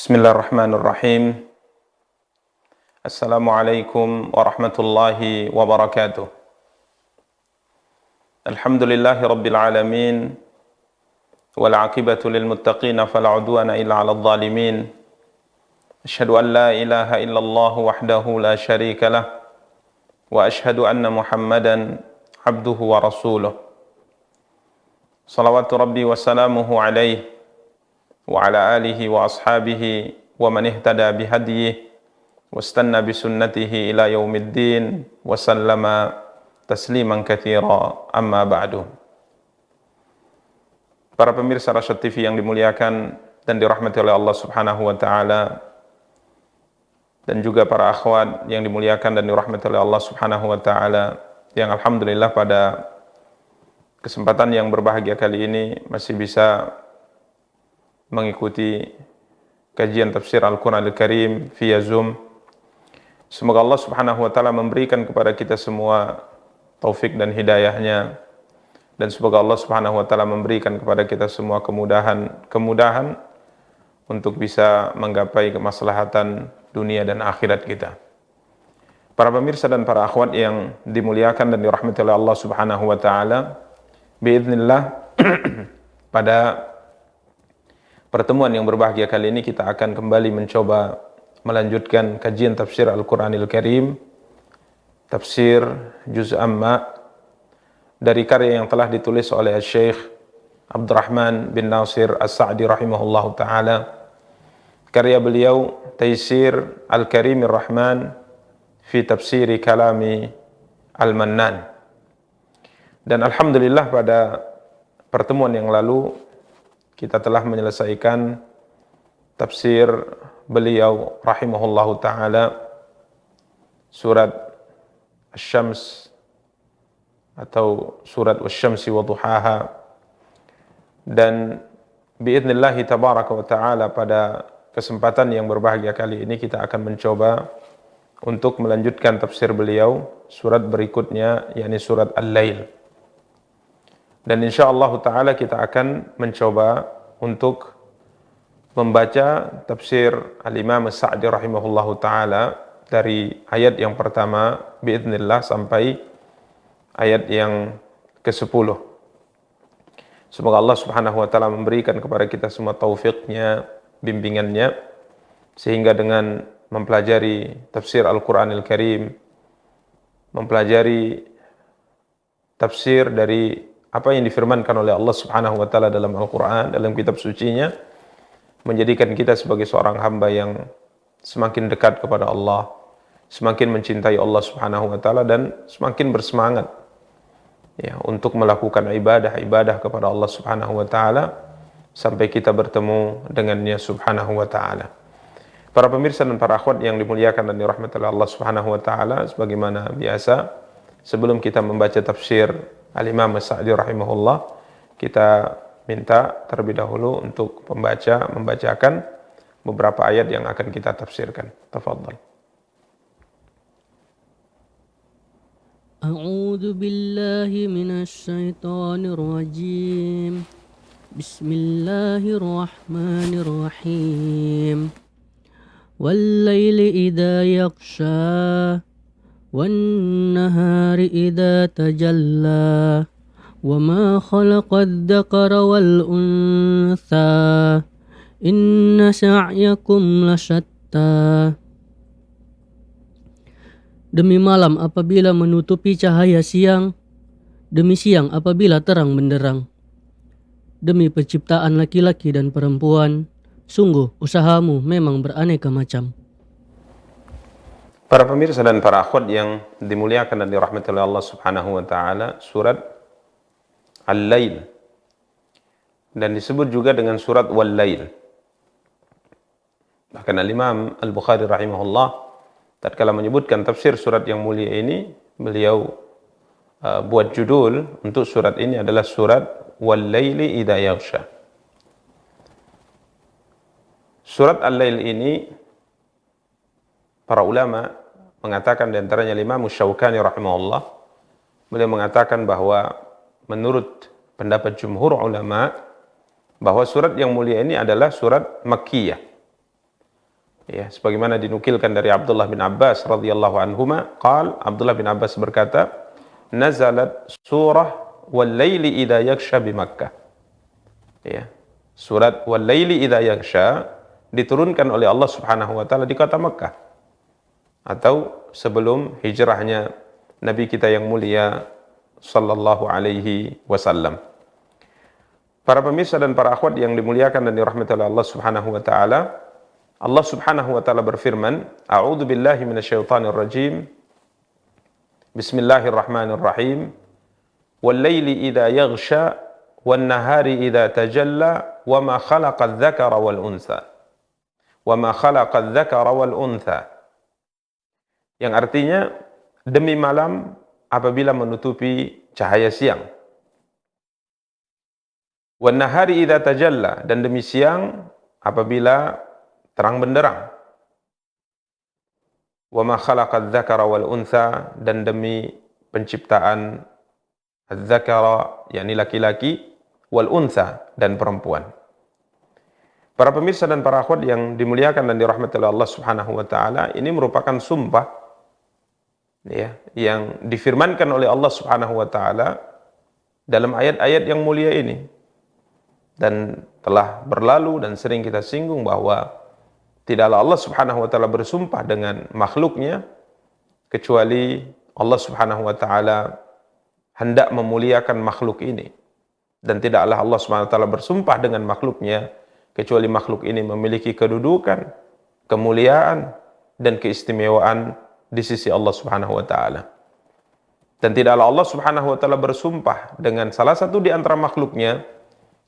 Bismillahirrahmanirrahim. Assalamualaikum warahmatullahi wabarakatuh. Alhamdulillahi rabbil alamin. Wal aqibatu lil muttaqina fala udwana illa 'alal zalimin. Asyhadu an la ilaha illallah wahdahu la syarika lah. Wa asyhadu anna Muhammadan abduhu wa rasuluh. Salawatu rabbi wa salamuhu alaihi wa ala alihi wa ashabihi wa man ihtada bihadihi wastanna bisunnatihi ila yaumiddin wa sallama tasliman katsira, amma ba'du. Para pemirsa Rasyad TV yang dimuliakan dan dirahmati oleh Allah Subhanahu wa taala, dan juga para akhwat yang dimuliakan dan dirahmati oleh Allah Subhanahu wa taala, yang alhamdulillah pada kesempatan yang berbahagia kali ini masih bisa mengikuti kajian tafsir Al-Quran Al-Karim via Zoom. Semoga Allah Subhanahu wa taala memberikan kepada kita semua taufik dan hidayahnya, dan semoga Allah Subhanahu wa taala memberikan kepada kita semua kemudahan untuk bisa menggapai kemaslahatan dunia dan akhirat kita. Para pemirsa dan para akhwat yang dimuliakan dan dirahmati oleh Allah Subhanahu wa taala, biidznillah pada pertemuan yang berbahagia kali ini kita akan kembali mencoba melanjutkan kajian tafsir Al-Quranil Karim, tafsir Juz Amma, dari karya yang telah ditulis oleh Syekh Abdurrahman bin Nasir As-Sa'di rahimahullahu ta'ala. Karya beliau Taysir Al-Karimir Rahman fi Tafsiri Kalami Al-Mannan. Dan alhamdulillah pada pertemuan yang lalu kita telah menyelesaikan tafsir beliau rahimahullahu ta'ala surat Asy-Syams atau surat Wasy-Syamsi wa Duhaha, dan biidznallahi tabaraka wa ta'ala pada kesempatan yang berbahagia kali ini kita akan mencoba untuk melanjutkan tafsir beliau surat berikutnya, yakni surat Al-Lail. Dan insyaallah ta'ala kita akan mencoba untuk membaca tafsir Al-Imam As-Sa'di rahimahullahu ta'ala dari ayat yang pertama biidznillah sampai ayat yang ke-10. Semoga Allah Subhanahu wa ta'ala memberikan kepada kita semua taufiknya, bimbingannya, sehingga dengan mempelajari tafsir Al-Quranil Karim, mempelajari tafsir dari apa yang difirmankan oleh Allah Subhanahu wa taala dalam Al-Qur'an, dalam kitab sucinya, menjadikan kita sebagai seorang hamba yang semakin dekat kepada Allah, semakin mencintai Allah Subhanahu wa taala, dan semakin bersemangat ya untuk melakukan ibadah kepada Allah Subhanahu wa taala sampai kita bertemu dengannya Subhanahu wa taala. Para pemirsa dan para akhwat yang dimuliakan dan dirahmati oleh Allah Subhanahu wa taala, sebagaimana biasa sebelum kita membaca tafsir Al-Imam As-Sa'di rahimahullah, kita minta terlebih dahulu untuk pembaca membacakan beberapa ayat yang akan kita tafsirkan. Tafadhal. A'udzu billahi minasy syaithanir rajim. Bismillahirrahmanirrahim. Wal-laili idza yaghsha وَالنَّهَارِ إِذَا تَجَلَّى وَمَا خَلَقَ الذَّكَرَ وَالْأُنثَى إِنَّ سَعْيَكُمْ لَشَتَّى. Demi malam apabila menutupi cahaya siang, demi siang apabila terang benderang, demi penciptaan laki-laki dan perempuan, sungguh usahamu memang beraneka macam. Para pemirsa dan para akhwat yang dimuliakan dan dirahmati oleh Allah Subhanahu wa taala, surat Al-Lail, dan disebut juga dengan surat Wal-Lail. Bahkan Al-Imam Al-Bukhari rahimahullah tatkala menyebutkan tafsir surat yang mulia ini, beliau buat judul untuk surat ini adalah surat Wal-Laili idza yaghsha. Surat Al-Lail ini para ulama mengatakan, di antaranya Imam Syaukani rahimahullah, beliau mengatakan bahwa menurut pendapat jumhur ulama bahwa surat yang mulia ini adalah surat Makkiyah. Ya, sebagaimana dinukilkan dari Abdullah bin Abbas radhiyallahu anhuma, Abdullah bin Abbas berkata, nazalat surah wal laili idza yaghsha bi Makkah. Ya. Surat wal laili idza yaghsha diturunkan oleh Allah Subhanahu wa taala di kota Makkah atau sebelum hijrahnya Nabi kita yang mulia sallallahu alaihi wasallam. Para pemirsa dan para akhwat yang dimuliakan dan dirahmati oleh Allah Subhanahu wa taala, Allah Subhanahu wa taala berfirman, A'udzu billahi minasyaitonir rajim. Bismillahirrahmanirrahim. Wal laili idza yaghsha wan nahari idza tajalla wama khalaqadz dzakara wal untha. Wama khalaqadz dzakara wal untha. Yang artinya demi malam apabila menutupi cahaya siang. Wan nahari idza tajalla, dan demi siang apabila terang benderang. Wa ma khalaqadz dzakara wal untha, dan demi penciptaan adz-dzakara yakni laki-laki, wal untha dan perempuan. Para pemirsa dan para akhwat yang dimuliakan dan dirahmati oleh Allah Subhanahu wa taala, ini merupakan sumpah ya yang difirmankan oleh Allah Subhanahu wa taala dalam ayat-ayat yang mulia ini. Dan telah berlalu dan sering kita singgung bahwa tidaklah Allah Subhanahu wa taala bersumpah dengan makhluknya kecuali Allah Subhanahu wa taala hendak memuliakan makhluk ini. Dan tidaklah Allah Subhanahu wa taala bersumpah dengan makhluknya kecuali makhluk ini memiliki kedudukan, kemuliaan dan keistimewaan di sisi Allah Subhanahu wa taala. Dan tidaklah Allah Subhanahu wa taala bersumpah dengan salah satu di antara makhluknya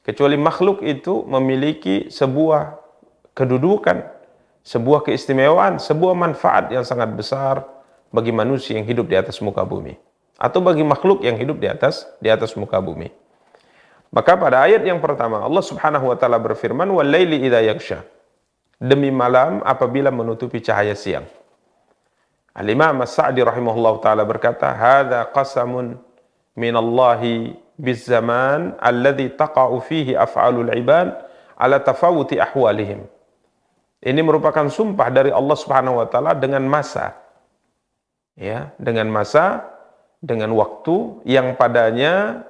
kecuali makhluk itu memiliki sebuah kedudukan, sebuah keistimewaan, sebuah manfaat yang sangat besar bagi manusia yang hidup di atas muka bumi, atau bagi makhluk yang hidup di atas muka bumi. Maka pada ayat yang pertama Allah Subhanahu wa taala berfirman, wal laili idza yaghsha, demi malam apabila menutupi cahaya siang. Al-Imam As-Sa'di rahimahullah taala berkata, hadza qasamun minallahi bizzaman alladhi taqa'u fihi af'alul ibad ala tafawuti ahwalihim. Ini merupakan sumpah dari Allah Subhanahu wa taala dengan masa. Ya, dengan masa, dengan waktu yang padanya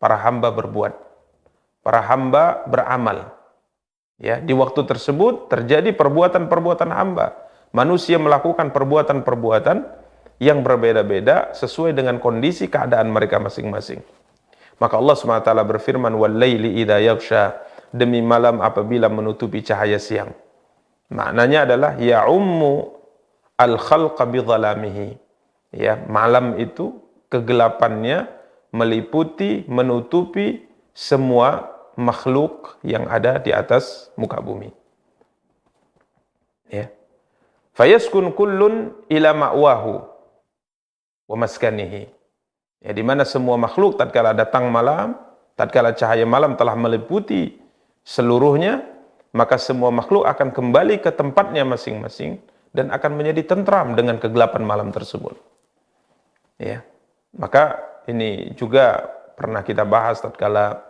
para hamba berbuat, para hamba beramal. Ya, di waktu tersebut terjadi perbuatan-perbuatan hamba. Manusia melakukan perbuatan-perbuatan yang berbeda-beda sesuai dengan kondisi keadaan mereka masing-masing. Maka Allah SWT berfirman, wal laili idza yaghsha, demi malam apabila menutupi cahaya siang. Maknanya adalah ya'ummu al-khalqa bidhalamihi. Ya, malam itu kegelapannya meliputi, menutupi semua makhluk yang ada di atas muka bumi. Ya. Fayaskun kullun ila ma'wahu wa maskanihi. Ya, di mana semua makhluk tatkala datang malam, tatkala cahaya malam telah meliputi seluruhnya, maka semua makhluk akan kembali ke tempatnya masing-masing dan akan menjadi tentram dengan kegelapan malam tersebut. Ya. Maka ini juga pernah kita bahas tatkala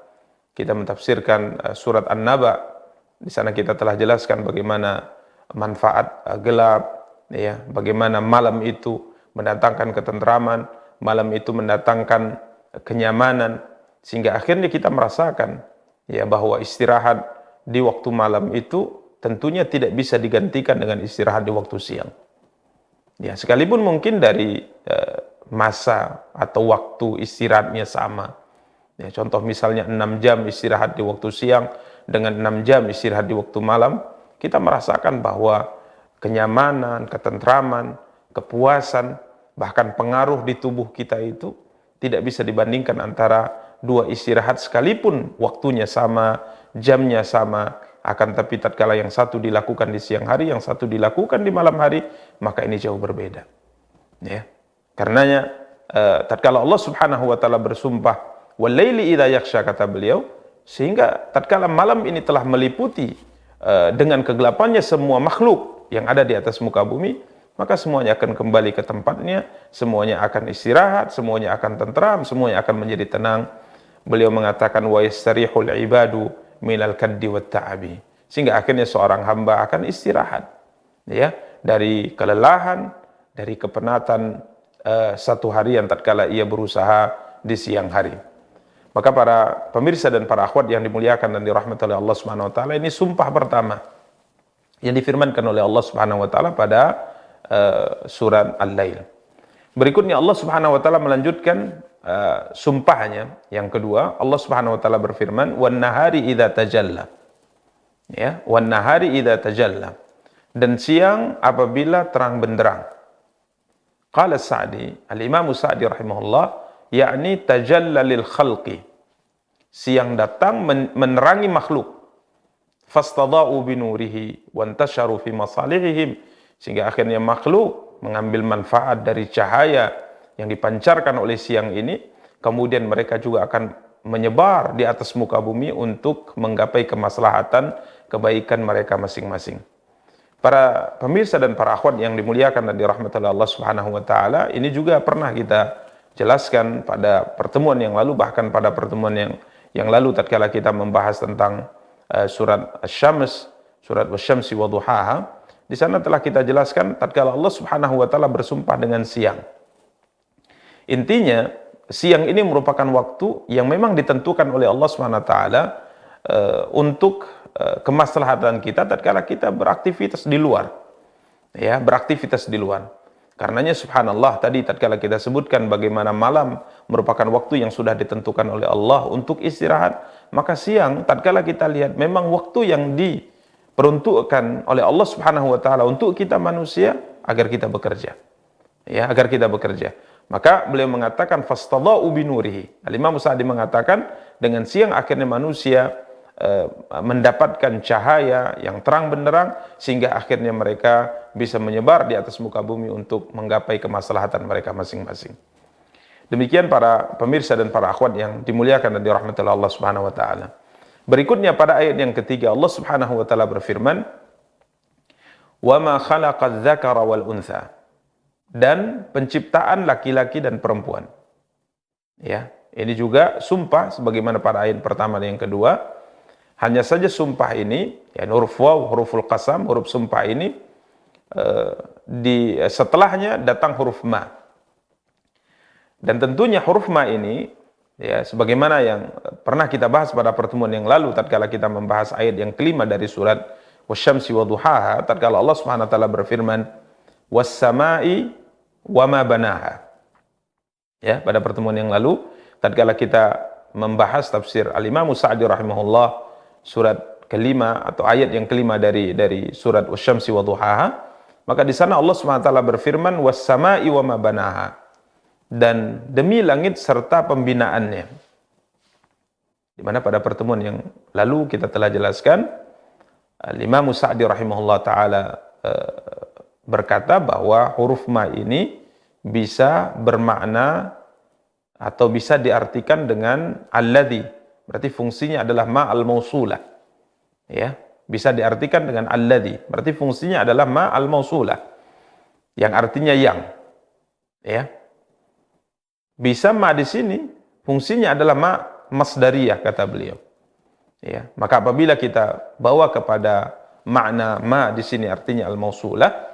kita mentafsirkan surat An-Naba. Di sana kita telah jelaskan bagaimana manfaat gelap, ya, bagaimana malam itu mendatangkan ketentraman, malam itu mendatangkan kenyamanan, sehingga akhirnya kita merasakan ya bahwa istirahat di waktu malam itu tentunya tidak bisa digantikan dengan istirahat di waktu siang. Ya, sekalipun mungkin dari masa atau waktu istirahatnya sama. Ya, contoh misalnya 6 jam istirahat di waktu siang dengan 6 jam istirahat di waktu malam, kita merasakan bahwa kenyamanan, ketentraman, kepuasan, bahkan pengaruh di tubuh kita itu tidak bisa dibandingkan antara dua istirahat sekalipun waktunya sama, jamnya sama, akan tapi tatkala yang satu dilakukan di siang hari, yang satu dilakukan di malam hari, maka ini jauh berbeda. Ya. Karenanya tatkala Allah Subhanahu wa taala bersumpah wal laili idza yaghsha, kata beliau, sehingga tatkala malam ini telah meliputi dengan kegelapannya semua makhluk yang ada di atas muka bumi, maka semuanya akan kembali ke tempatnya, semuanya akan istirahat, semuanya akan tentram, semuanya akan menjadi tenang. Beliau mengatakan wa yastarihul ibadu minal kaddi wat ta'abi, sehingga akhirnya seorang hamba akan istirahat, ya, dari kelelahan, dari kepenatan satu harian tatkala ia berusaha di siang hari. Maka para pemirsa dan para akhwat yang dimuliakan dan dirahmati oleh Allah Subhanahu wa taala, ini sumpah pertama yang difirmankan oleh Allah Subhanahu wa taala pada surat Al-Lail. Berikutnya Allah Subhanahu wa taala melanjutkan sumpahnya yang kedua. Allah Subhanahu wa taala berfirman, "Wan nahari idza tajalla." Ya, "Wan nahari idza tajalla." Dan siang apabila terang benderang. Qala Sa'di, Al-Imam Sa'di rahimahullah, yakni tajalla lil khalqi. Siang datang menerangi makhluk. Fastada'u binurihi wa intasharu fi masalihihim, sehingga akhirnya makhluk mengambil manfaat dari cahaya yang dipancarkan oleh siang ini, kemudian mereka juga akan menyebar di atas muka bumi untuk menggapai kemaslahatan, kebaikan mereka masing-masing. Para pemirsa dan para akhwat yang dimuliakan dan dirahmati oleh Allah Subhanahu wa taala, ini juga pernah kita jelaskan pada pertemuan yang lalu, bahkan pada pertemuan yang lalu tatkala kita membahas tentang surat Asy-Syams, surat Wasyamsi wa duhaha. Di sana telah kita jelaskan tatkala Allah Subhanahu wa taala bersumpah dengan siang. Intinya, siang ini merupakan waktu yang memang ditentukan oleh Allah Subhanahu wa taala untuk kemaslahatan kita tatkala kita beraktivitas di luar. Ya, beraktivitas di luar. Karenanya subhanallah tadi tatkala kita sebutkan bagaimana malam merupakan waktu yang sudah ditentukan oleh Allah untuk istirahat, maka siang tatkala kita lihat memang waktu yang diperuntukkan oleh Allah Subhanahu wa taala untuk kita manusia agar kita bekerja. Ya, agar kita bekerja. Maka beliau mengatakan fastada'u binurihi. Al-Imam Sa'di mengatakan dengan siang akhirnya manusia mendapatkan cahaya yang terang benderang, sehingga akhirnya mereka bisa menyebar di atas muka bumi untuk menggapai kemaslahatan mereka masing-masing. Demikian para pemirsa dan para akhwat yang dimuliakan dan dirahmati Allah Subhanahu wa taala. Berikutnya pada ayat yang ketiga Allah Subhanahu wa taala berfirman, "Wa ma khalaqadz dzakara wal untha." Dan penciptaan laki-laki dan perempuan. Ya, ini juga sumpah sebagaimana pada ayat pertama dan yang kedua. Hanya saja sumpah ini, ya, huruf waw, huruful qasam, huruf sumpah ini setelahnya datang huruf ma. Dan tentunya huruf ma ini, ya, sebagaimana yang pernah kita bahas pada pertemuan yang lalu tatkala kita membahas ayat yang kelima dari surat Wasyamsi wa duhaha, tatkala Allah Subhanahu wa taala berfirman, "Was-sama'i wa ma banaha." Ya, pada pertemuan yang lalu tatkala kita membahas tafsir Al-Imam Sa'di rahimahullah surat kelima atau ayat yang kelima dari surat Wasyamsi wa duhaha, maka di sana Allah Subhanahu wa taala berfirman, "Was-sama'i wa ma banaha." Dan demi langit serta pembinaannya. Di mana pada pertemuan yang lalu kita telah jelaskan Al-Imam Sa'di rahimahullah taala berkata bahwa huruf ma ini bisa bermakna atau bisa diartikan dengan alladzi. Berarti fungsinya adalah ma al-mausulah. Ya, bisa diartikan dengan alladzi. Berarti fungsinya adalah ma al-mausulah. Yang artinya yang. Ya. Bisa ma di sini fungsinya adalah ma masdariyah kata beliau. Ya, maka apabila kita bawa kepada makna ma di sini artinya al-mausulah,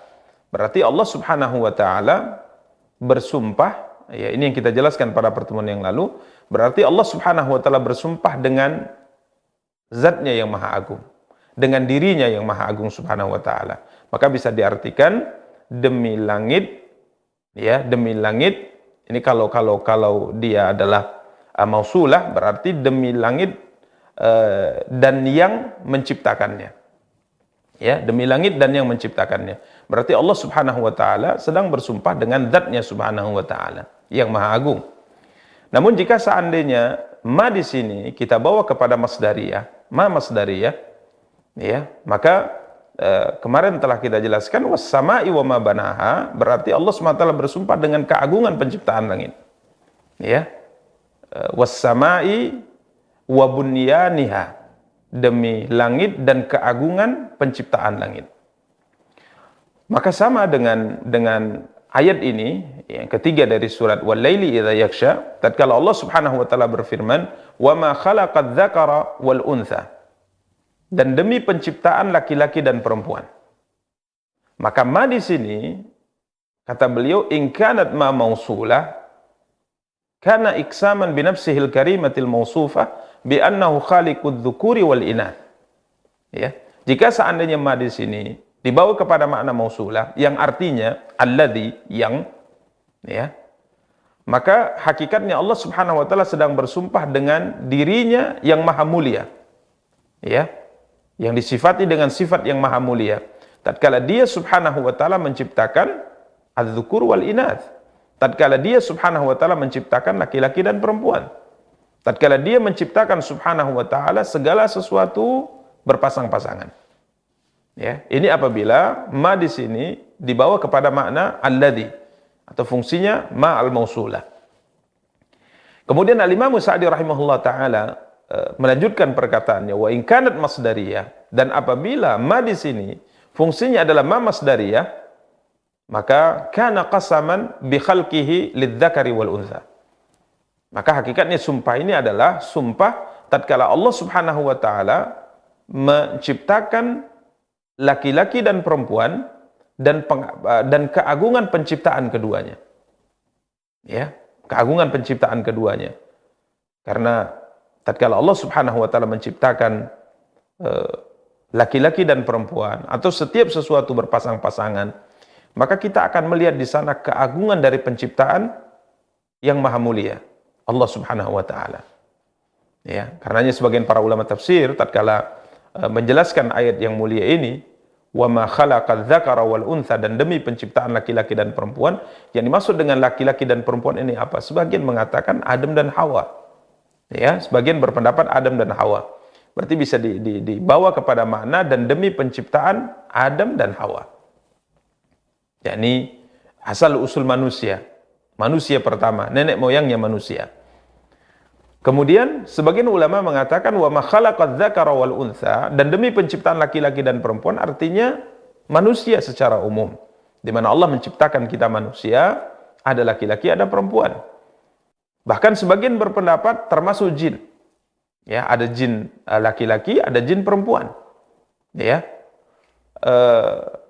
berarti Allah Subhanahu wa taala bersumpah. Ya, ini yang kita jelaskan pada pertemuan yang lalu. Berarti Allah Subhanahu wa taala bersumpah dengan zatnya yang maha agung, dengan dirinya yang maha agung Subhanahu wa taala. Maka bisa diartikan demi langit, ya, demi langit. Ini kalau dia adalah mausulah, berarti demi langit dan yang menciptakannya. Ya, demi langit dan yang menciptakannya. Berarti Allah Subhanahu wa taala sedang bersumpah dengan zatnya Subhanahu wa taala yang maha agung. Namun jika seandainya ma di sini kita bawa kepada masdariyah, ma masdariyah, ya, maka kemarin telah kita jelaskan was-sama'i wa ma banaha, berarti Allah SWT bersumpah dengan keagungan penciptaan langit. Ya. Was-sama'i wa bunyaniha, demi langit dan keagungan penciptaan langit. Maka sama dengan ayat ini yang ketiga dari surat Wal-Laili idza yaghsha, tatkala Allah Subhanahu wa taala berfirman, "Wa ma khalaqadz dzakara wal untha." dan demi penciptaan laki-laki dan perempuan. Maka ma di sini kata beliau in kanat ma mausulah kana iksaman bi nafsihil karimatil mausufah bi annahu khaliqud dzukuri wal inath. Ya, jika seandainya ma di sini dibawa kepada makna mausulah yang artinya alladzi yang, ya, maka hakikatnya Allah Subhanahu wa taala sedang bersumpah dengan dirinya yang maha mulia, ya, yang disifati dengan sifat yang maha mulia tatkala dia Subhanahu wa taala menciptakan adz-dzukur wal inath, tatkala dia Subhanahu wa taala menciptakan laki-laki dan perempuan, tatkala dia menciptakan Subhanahu wa taala segala sesuatu berpasang-pasangan. Ya, ini apabila ma di sini dibawa kepada makna alladzi atau fungsinya ma al-mausulah. Kemudian Al-Imam Sa'di rahimahullah taala melanjutkan perkataannya wa in kanat masdariyah, dan apabila ma di sini fungsinya adalah ma masdariyah, maka kana qasaman bi khalqihi lidzakari wal untha. Maka hakikatnya sumpah ini adalah sumpah tatkala Allah Subhanahu wa taala menciptakan laki-laki dan perempuan dan keagungan penciptaan keduanya. Ya, keagungan penciptaan keduanya. Karena tatkala Allah Subhanahu wa taala menciptakan laki-laki dan perempuan atau setiap sesuatu berpasang-pasangan, maka kita akan melihat di sana keagungan dari penciptaan yang maha mulia, Allah Subhanahu wa taala. Ya, karenanya sebagian para ulama tafsir tatkala menjelaskan ayat yang mulia ini, wa ma khalaqadz dzakara wal untha, dan demi penciptaan laki-laki dan perempuan, yang dimaksud dengan laki-laki dan perempuan ini apa? Sebagian mengatakan Adam dan Hawa. Ya, sebagian berpendapat Adam dan Hawa. Berarti bisa dibawa kepada makna dan demi penciptaan Adam dan Hawa. Yakni asal usul manusia, manusia pertama, nenek moyangnya manusia. Kemudian sebagian ulama mengatakan wa ma khalaqadz dzakara wal untha, dan demi penciptaan laki-laki dan perempuan artinya manusia secara umum. Di mana Allah menciptakan kita manusia, ada laki-laki, ada perempuan. Bahkan sebagian berpendapat termasuk jin. Ya, ada jin laki-laki, ada jin perempuan. Ya.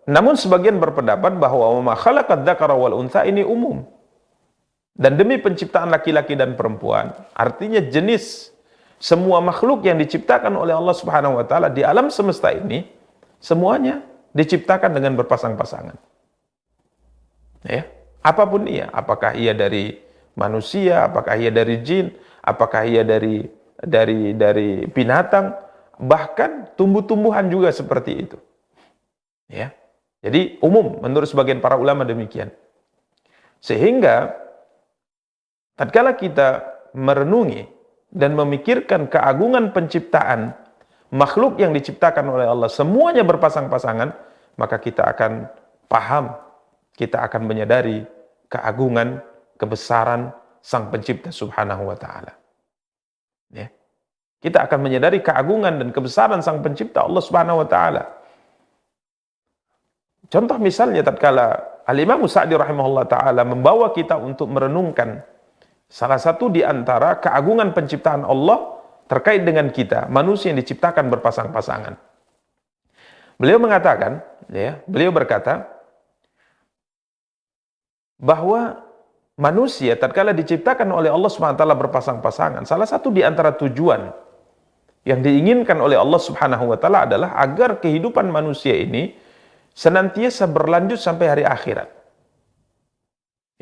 Namun sebagian berpendapat bahwa wa ma khalaqadz dzakara wal untha ini umum. Dan demi penciptaan laki-laki dan perempuan, artinya jenis semua makhluk yang diciptakan oleh Allah Subhanahu wa taala di alam semesta ini, semuanya diciptakan dengan berpasang-pasangan. Ya, apapun ia, apakah ia dari manusia, apakah ia dari jin, apakah ia dari binatang, bahkan tumbuh-tumbuhan juga seperti itu. Ya. Jadi umum menurut sebagian para ulama demikian. Sehingga tatkala kita merenungi dan memikirkan keagungan penciptaan makhluk yang diciptakan oleh Allah, semuanya berpasang-pasangan, maka kita akan paham, kita akan menyadari keagungan, kebesaran Sang Pencipta Subhanahu wa taala. Ya. Kita akan menyadari keagungan dan kebesaran Sang Pencipta Allah Subhanahu wa taala. Contoh misalnya tatkala Al-Imam Sa'di rahimahullah taala membawa kita untuk merenungkan salah satu di antara keagungan penciptaan Allah terkait dengan kita, manusia yang diciptakan berpasang-pasangan. Beliau mengatakan, ya, beliau berkata bahwa manusia tatkala diciptakan oleh Allah Subhanahu wa taala berpasang-pasangan, salah satu di antara tujuan yang diinginkan oleh Allah Subhanahu wa taala adalah agar kehidupan manusia ini senantiasa berlanjut sampai hari akhirat.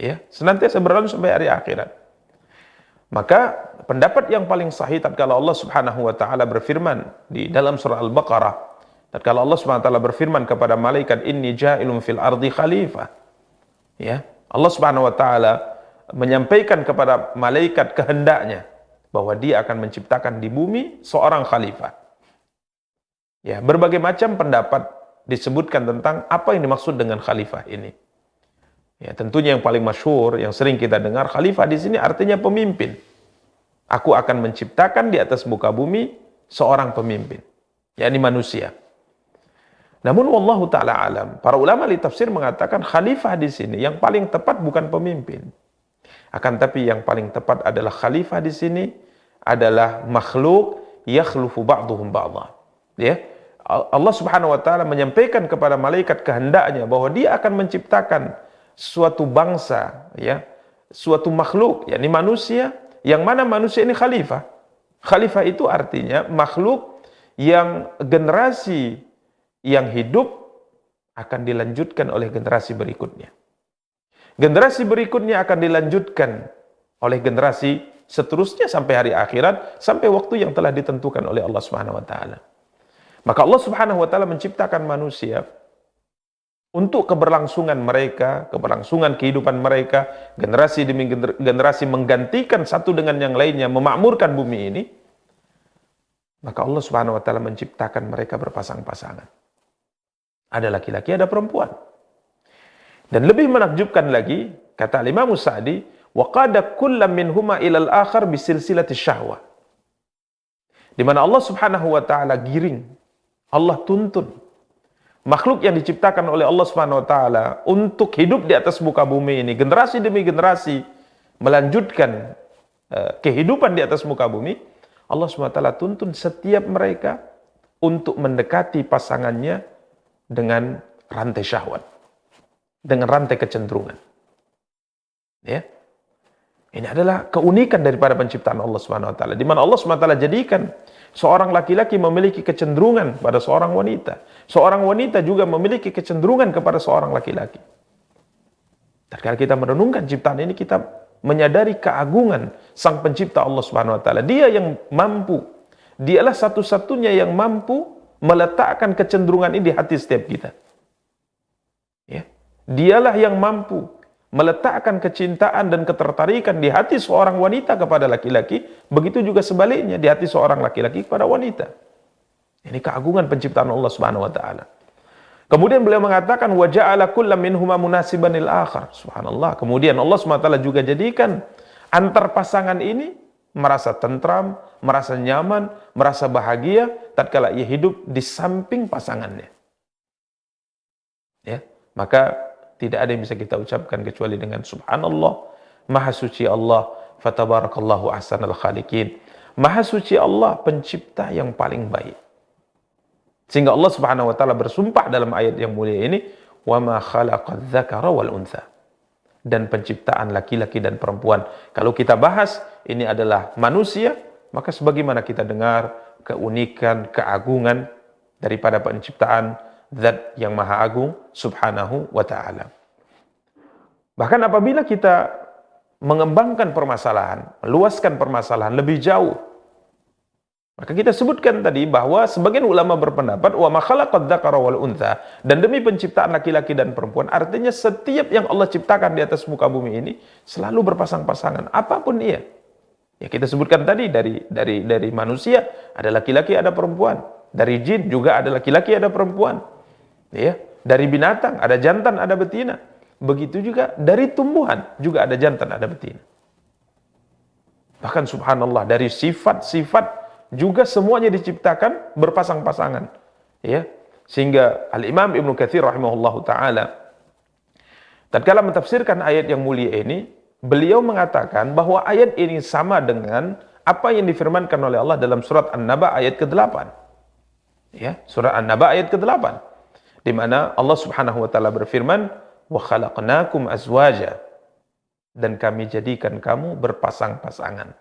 Ya, senantiasa berlanjut sampai hari akhirat. Maka pendapat yang paling sahih tatkala Allah Subhanahu wa taala berfirman di dalam surah Al-Baqarah, tatkala Allah Subhanahu wa taala berfirman kepada malaikat, inni ja'ilun fil ardi khalifah. Ya, Allah Subhanahu wa taala menyampaikan kepada malaikat kehendaknya bahwa dia akan menciptakan di bumi seorang khalifah. Ya, berbagai macam pendapat disebutkan tentang apa yang dimaksud dengan khalifah ini. Ya, tentunya yang paling masyhur, yang sering kita dengar, khalifah di sini artinya pemimpin. Aku akan menciptakan di atas muka bumi seorang pemimpin, yakni manusia. Namun wallahu taala alam, para ulama li tafsir mengatakan khalifah di sini yang paling tepat bukan pemimpin. Akan tapi yang paling tepat adalah khalifah di sini adalah makhluk yakhlufu ba'duhum ba'dha. Ya, Allah Subhanahu wa taala menyampaikan kepada malaikat kehendaknya bahwa dia akan menciptakan suatu bangsa, ya, suatu makhluk, yakni manusia, yang mana manusia ini khalifah. Khalifah itu artinya makhluk yang generasi yang hidup akan dilanjutkan oleh generasi berikutnya. Generasi berikutnya akan dilanjutkan oleh generasi seterusnya sampai hari akhirat, sampai waktu yang telah ditentukan oleh Allah Subhanahu wa taala. Maka Allah Subhanahu wa taala menciptakan manusia untuk keberlangsungan mereka, keberlangsungan kehidupan mereka, generasi demi generasi menggantikan satu dengan yang lainnya, memakmurkan bumi ini. Maka Allah Subhanahu wa taala menciptakan mereka berpasang-pasangan. Ada laki-laki, ada perempuan. Dan lebih menakjubkan lagi, kata Imam Sa'di, wa qada kullam minhuma ilal akhar bisilsilati syahwah. Di mana Allah Subhanahu wa taala giring, Allah tuntun makhluk yang diciptakan oleh Allah Subhanahu wa taala untuk hidup di atas muka bumi ini, generasi demi generasi melanjutkan kehidupan di atas muka bumi. Allah Subhanahu wa taala tuntun setiap mereka untuk mendekati pasangannya dengan rantai syahwat, dengan rantai kecenderungan. Ya. Ini adalah keunikan daripada penciptaan Allah Subhanahu wa taala, di mana Allah Subhanahu wa taala jadikan seorang laki-laki memiliki kecenderungan pada seorang wanita. Seorang wanita juga memiliki kecenderungan kepada seorang laki-laki. Tatkala kita merenungkan ciptaan ini, kita menyadari keagungan Sang Pencipta Allah Subhanahu wa taala. Dia yang mampu, dialah satu-satunya yang mampu meletakkan kecenderungan ini di hati setiap kita. Ya. Dialah yang mampu meletakkan kecintaan dan ketertarikan di hati seorang wanita kepada laki-laki, begitu juga sebaliknya di hati seorang laki-laki kepada wanita. Ini keagungan penciptaan Allah Subhanahu wa taala. Kemudian beliau mengatakan wa ja'ala kullam minhuma munasiban lil akhar. Subhanallah. Kemudian Allah Subhanahu wa taala juga jadikan antar pasangan ini merasa tentram, merasa nyaman, merasa bahagia tatkala ia hidup di samping pasangannya. Ya, maka tidak ada yang bisa kita ucapkan kecuali dengan subhanallah, maha suci Allah, fatabarakallahu ahsanal khaliqin. Maha suci Allah, pencipta yang paling baik. Sehingga Allah Subhanahu wa taala bersumpah dalam ayat yang mulia ini, wa ma khalaqadz dzakara wal untha. Dan penciptaan laki-laki dan perempuan. Kalau kita bahas ini adalah manusia, maka sebagaimana kita dengar keunikan, keagungan daripada penciptaan Zat yang Maha Agung Subhanahu wa taala. Bahkan apabila kita mengembangkan permasalahan, meluaskan permasalahan lebih jauh, maka kita sebutkan tadi bahwa sebagian ulama berpendapat wa ma khalaqadz dzakara wal untha, dan demi penciptaan laki-laki dan perempuan, artinya setiap yang Allah ciptakan di atas muka bumi ini selalu berpasang-pasangan, apapun ia. Ya, kita sebutkan tadi dari manusia ada laki-laki, ada perempuan. Dari jin juga ada laki-laki, ada perempuan. Ya, dari binatang ada jantan, ada betina. Begitu juga dari tumbuhan juga ada jantan, ada betina. Bahkan subhanallah, dari sifat-sifat juga semuanya diciptakan berpasang-pasangan. Ya, sehingga Al-Imam Ibnu Katsir rahimahullahu taala tatkala mentafsirkan ayat yang mulia ini, beliau mengatakan bahwa ayat ini sama dengan apa yang difirmankan oleh Allah dalam surat An-Naba ayat ke-8. Ya, surat An-Naba ayat ke-8, di mana Allah Subhanahu wa taala berfirman, "Wa khalaqnakum azwaja." Dan kami jadikan kamu berpasang-pasangan.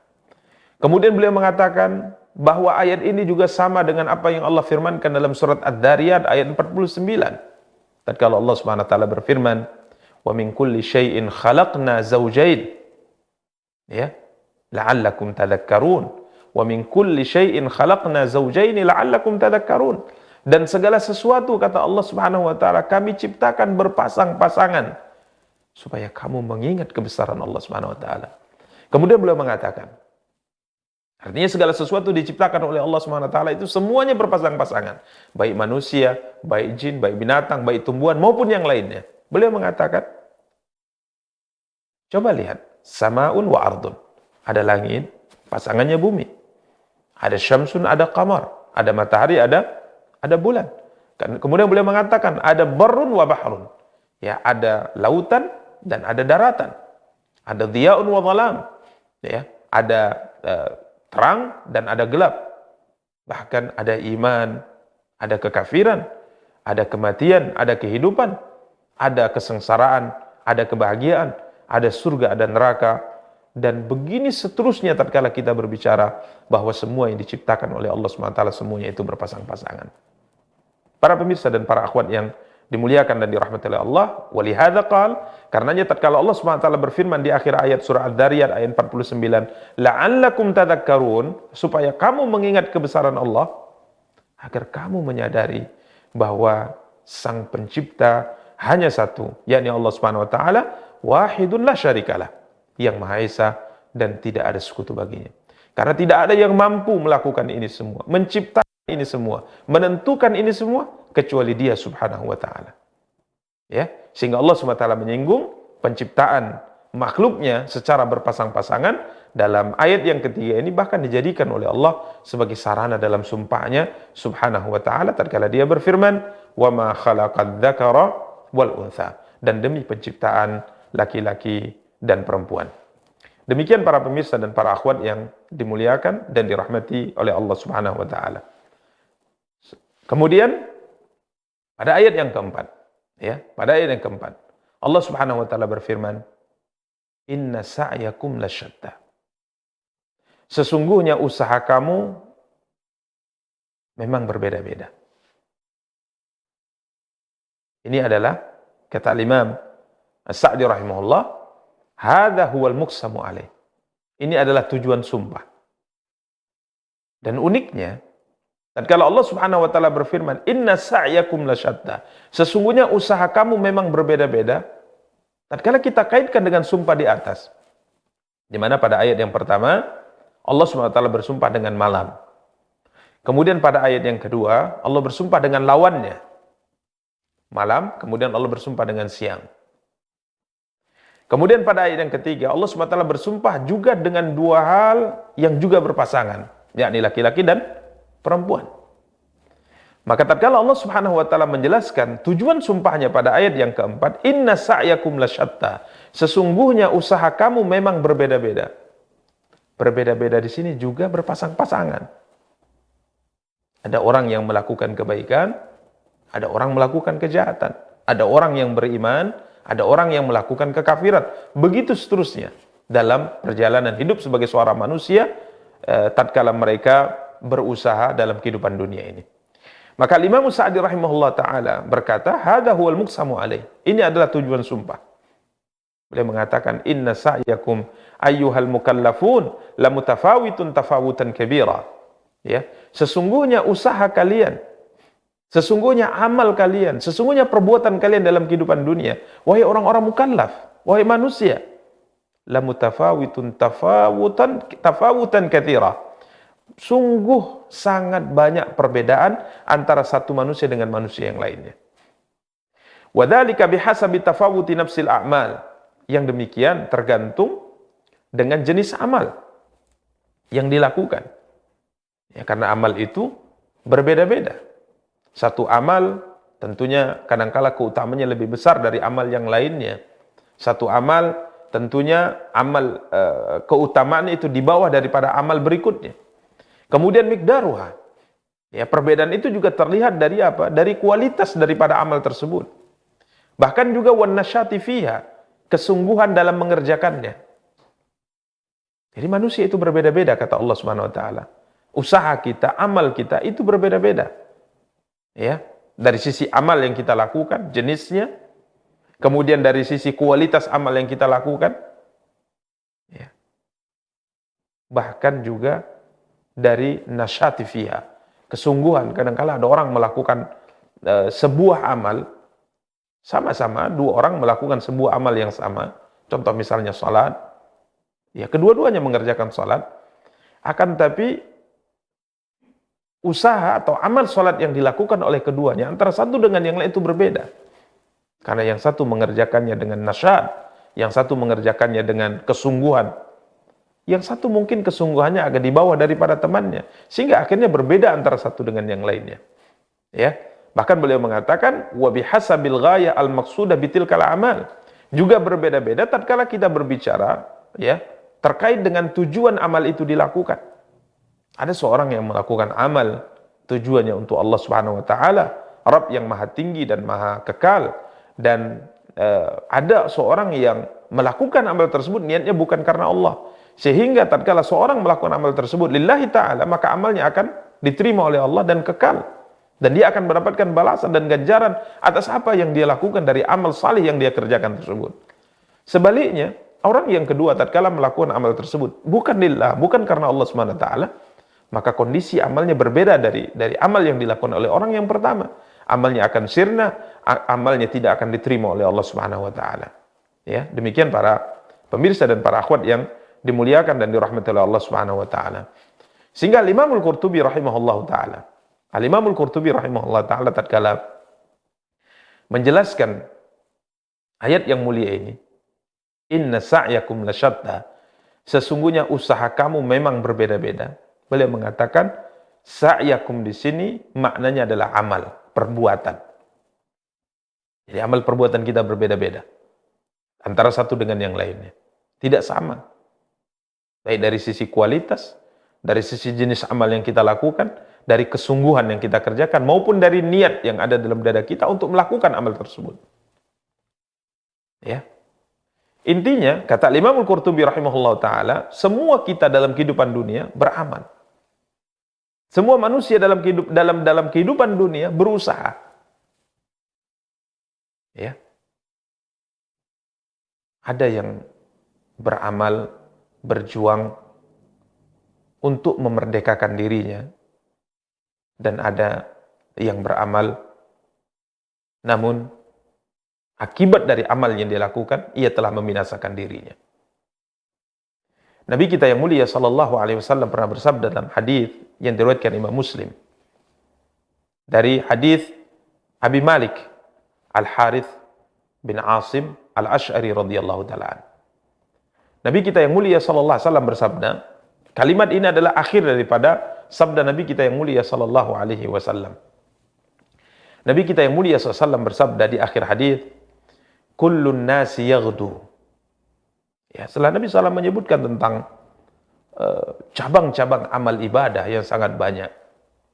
Kemudian beliau mengatakan bahwa ayat ini juga sama dengan apa yang Allah firmankan dalam surat Ad-Dariyat ayat 49. Tatkala Allah Subhanahu wa taala berfirman, "Wa min kulli syai'in khalaqna zawjayn." Ya, la'allakum tadhakkarun. Wa min kulli syai'in khalaqna zawjayn la'allakum tadhakkarun. Dan segala sesuatu, kata Allah Subhanahu wa taala, kami ciptakan berpasang-pasangan supaya kamu mengingat kebesaran Allah Subhanahu wa taala. Kemudian beliau mengatakan, artinya segala sesuatu diciptakan oleh Allah Subhanahu wa taala itu semuanya berpasang-pasangan, baik manusia, baik jin, baik binatang, baik tumbuhan maupun yang lainnya. Beliau mengatakan, coba lihat, samaun wa ardun. Ada langit, pasangannya bumi. Ada syamsun, ada qamar, ada matahari, ada bulan. Kemudian beliau mengatakan ada barrun wa bahrun. Ya, ada lautan dan ada daratan. Ada dhiya'un wa dhalam. Ya, ada terang dan ada gelap. Bahkan ada iman, Ada kekafiran, ada kematian, ada kehidupan, ada kesengsaraan, ada kebahagiaan, ada surga, ada neraka, dan begini seterusnya tatkala kita berbicara bahwa semua yang diciptakan oleh Allah SWT semuanya itu berpasang-pasangan. Para pemirsa dan para akhwat yang dimuliakan dan dirahmati oleh Allah, walihada qal, karenanya tatkala Allah SWT berfirman di akhir ayat surah Ad-Dariyat ayat 49, la'allakum tadhakkarun, supaya kamu mengingat kebesaran Allah, agar kamu menyadari bahwa sang pencipta hanya satu, yakni Allah Subhanahu wa taala, wahidun la syarikalah, yang Maha Esa dan tidak ada sekutu baginya. Karena tidak ada yang mampu melakukan ini semua, menciptakan ini semua, menentukan ini semua kecuali Dia Subhanahu wa taala. Ya, sehingga Allah Subhanahu wa taala menyinggung penciptaan makhluknya secara berpasang-pasangan dalam ayat yang ketiga ini, bahkan dijadikan oleh Allah sebagai sarana dalam sumpahnya Subhanahu wa taala tatkala Dia berfirman, "Wa ma khalaqad dzakara wal untha," dan demi penciptaan laki-laki dan perempuan. Demikian para pemirsa dan para akhwat yang dimuliakan dan dirahmati oleh Allah Subhanahu wa taala. Kemudian pada ayat yang keempat, ya, pada ayat yang keempat, Allah Subhanahu wa taala berfirman, "Inna sa'yakum lasyatta." Sesungguhnya usaha kamu memang berbeda-beda. Ini adalah kata Imam As-Sa'di rahimahullah, hadza huwal muqsamu alaih. Ini adalah tujuan sumpah. Dan uniknya, tatkala Allah Subhanahu wa taala berfirman, "Inna sa'yakum lasyatta." Sesungguhnya usaha kamu memang berbeda-beda. Tatkala kita kaitkan dengan sumpah di atas, di mana pada ayat yang pertama Allah Subhanahu wa taala bersumpah dengan malam. Kemudian pada ayat yang kedua Allah bersumpah dengan lawannya, malam. Kemudian Allah bersumpah dengan siang. Kemudian pada ayat yang ketiga Allah Subhanahu wa taala bersumpah juga dengan dua hal yang juga berpasangan, yakni laki-laki dan perempuan. Maka tatkala Allah Subhanahu wa taala menjelaskan tujuan sumpahnya pada ayat yang keempat, "Inna sa'yakum lasyatta." Sesungguhnya usaha kamu memang berbeda-beda. Berbeda-beda di sini juga berpasang-pasangan. Ada orang yang melakukan kebaikan, ada orang melakukan kejahatan, ada orang yang beriman, ada orang yang melakukan kekafiran. Begitu seterusnya dalam perjalanan hidup sebagai seorang manusia tatkala mereka berusaha dalam kehidupan dunia ini. Maka Imam Sa'di rahimahullah taala berkata, "Hadza huwal muqsamu alaih." Ini adalah tujuan sumpah. Beliau mengatakan, "Inna sa'yakum ayyuhal mukallafun lamutafawitun tafawutan kabira." Ya, sesungguhnya usaha kalian, sesungguhnya amal kalian, sesungguhnya perbuatan kalian dalam kehidupan dunia, wahai orang-orang mukallaf, wahai manusia, lamutafawitun tafawutan katsira. Sungguh sangat banyak perbedaan antara satu manusia dengan manusia yang lainnya. Wadzalika bihasabi tafawuti nafsil a'mal. Yang demikian tergantung dengan jenis amal yang dilakukan. Ya, karena amal itu berbeda-beda. Satu amal tentunya kadangkala keutamanya lebih besar dari amal yang lainnya. Satu amal tentunya amal keutamaan itu di bawah daripada amal berikutnya. Kemudian miqdaruha. Ya, perbedaan itu juga terlihat dari apa? Dari kualitas daripada amal tersebut. Bahkan juga wan nasyati fiha, kesungguhan dalam mengerjakannya. Jadi manusia itu berbeda-beda kata Allah Subhanahu wa taala. Usaha kita, amal kita itu berbeda-beda. Ya, dari sisi amal yang kita lakukan, jenisnya, kemudian dari sisi kualitas amal yang kita lakukan, ya. Bahkan juga dari nasyati fiha, kesungguhan. Kadang-kala ada orang melakukan sebuah amal, sama-sama dua orang melakukan sebuah amal yang sama. Contoh misalnya salat, ya kedua-duanya mengerjakan salat, akan tapi usaha atau amal salat yang dilakukan oleh keduanya antara satu dengan yang lain itu berbeda. Karena yang satu mengerjakannya dengan nasyat, yang satu mengerjakannya dengan kesungguhan, yang satu mungkin kesungguhannya agak di bawah daripada temannya, sehingga akhirnya berbeda antara satu dengan yang lainnya. Ya. Bahkan beliau mengatakan, wa bihasabil ghaya al-maqsudah bitilkal amal. Juga berbeda-beda tatkala kita berbicara ya terkait dengan tujuan amal itu dilakukan. Ada seorang yang melakukan amal tujuannya untuk Allah Subhanahu wa taala, Rabb yang maha tinggi dan maha kekal, dan ada seorang yang melakukan amal tersebut niatnya bukan karena Allah, sehingga tatkala seorang melakukan amal tersebut lillahi ta'ala, maka amalnya akan diterima oleh Allah dan kekal, dan dia akan mendapatkan balasan dan ganjaran atas apa yang dia lakukan dari amal salih yang dia kerjakan tersebut. Sebaliknya, orang yang kedua tatkala melakukan amal tersebut bukan lillah, bukan karena Allah Subhanahu wa taala, maka kondisi amalnya berbeda dari amal yang dilakukan oleh orang yang pertama. Amalnya akan sirna, amalnya tidak akan diterima oleh Allah Subhanahu wa taala. Ya, demikian para pemirsa dan para akhwat yang dimuliakan dan dirahmati oleh Allah Subhanahu wa taala. Sehingga Imam Al-Qurtubi rahimahullahu taala, Al-Imam Al-Qurtubi rahimahullahu taala tatkala menjelaskan ayat yang mulia ini, inna sa'yakum lasyatta, sesungguhnya usaha kamu memang berbeda-beda. Beliau mengatakan sa'yakum di sini maknanya adalah amal, perbuatan. Jadi amal perbuatan kita berbeda-beda antara satu dengan yang lainnya. Tidak sama. Baik dari sisi kualitas, dari sisi jenis amal yang kita lakukan, dari kesungguhan yang kita kerjakan, maupun dari niat yang ada dalam dada kita untuk melakukan amal tersebut. Ya. Intinya, kata Imam Al-Qurtubi rahimahullah ta'ala, semua kita dalam kehidupan dunia beramal. Semua manusia dalam kehidupan dunia berusaha. Ya. Ada yang beramal, berjuang untuk memerdekakan dirinya, dan ada yang beramal namun akibat dari amal yang dia lakukan, ia telah membinasakan dirinya. Nabi kita yang mulia sallallahu alaihi wasallam pernah bersabda dalam hadis yang diriwayatkan Imam Muslim dari hadis Abi Malik Al-Harith bin Asim Al-Ash'ari radhiyallahu taala. Nabi kita yang mulia sallallahu alaihi wasallam bersabda, kalimat ini adalah akhir daripada sabda Nabi kita yang mulia sallallahu alaihi wasallam. Nabi kita yang mulia sallallahu alaihi wasallam bersabda di akhir hadis, kullun nasi yaghdu. Ya, setelah Nabi SAW menyebutkan tentang cabang-cabang amal ibadah yang sangat banyak.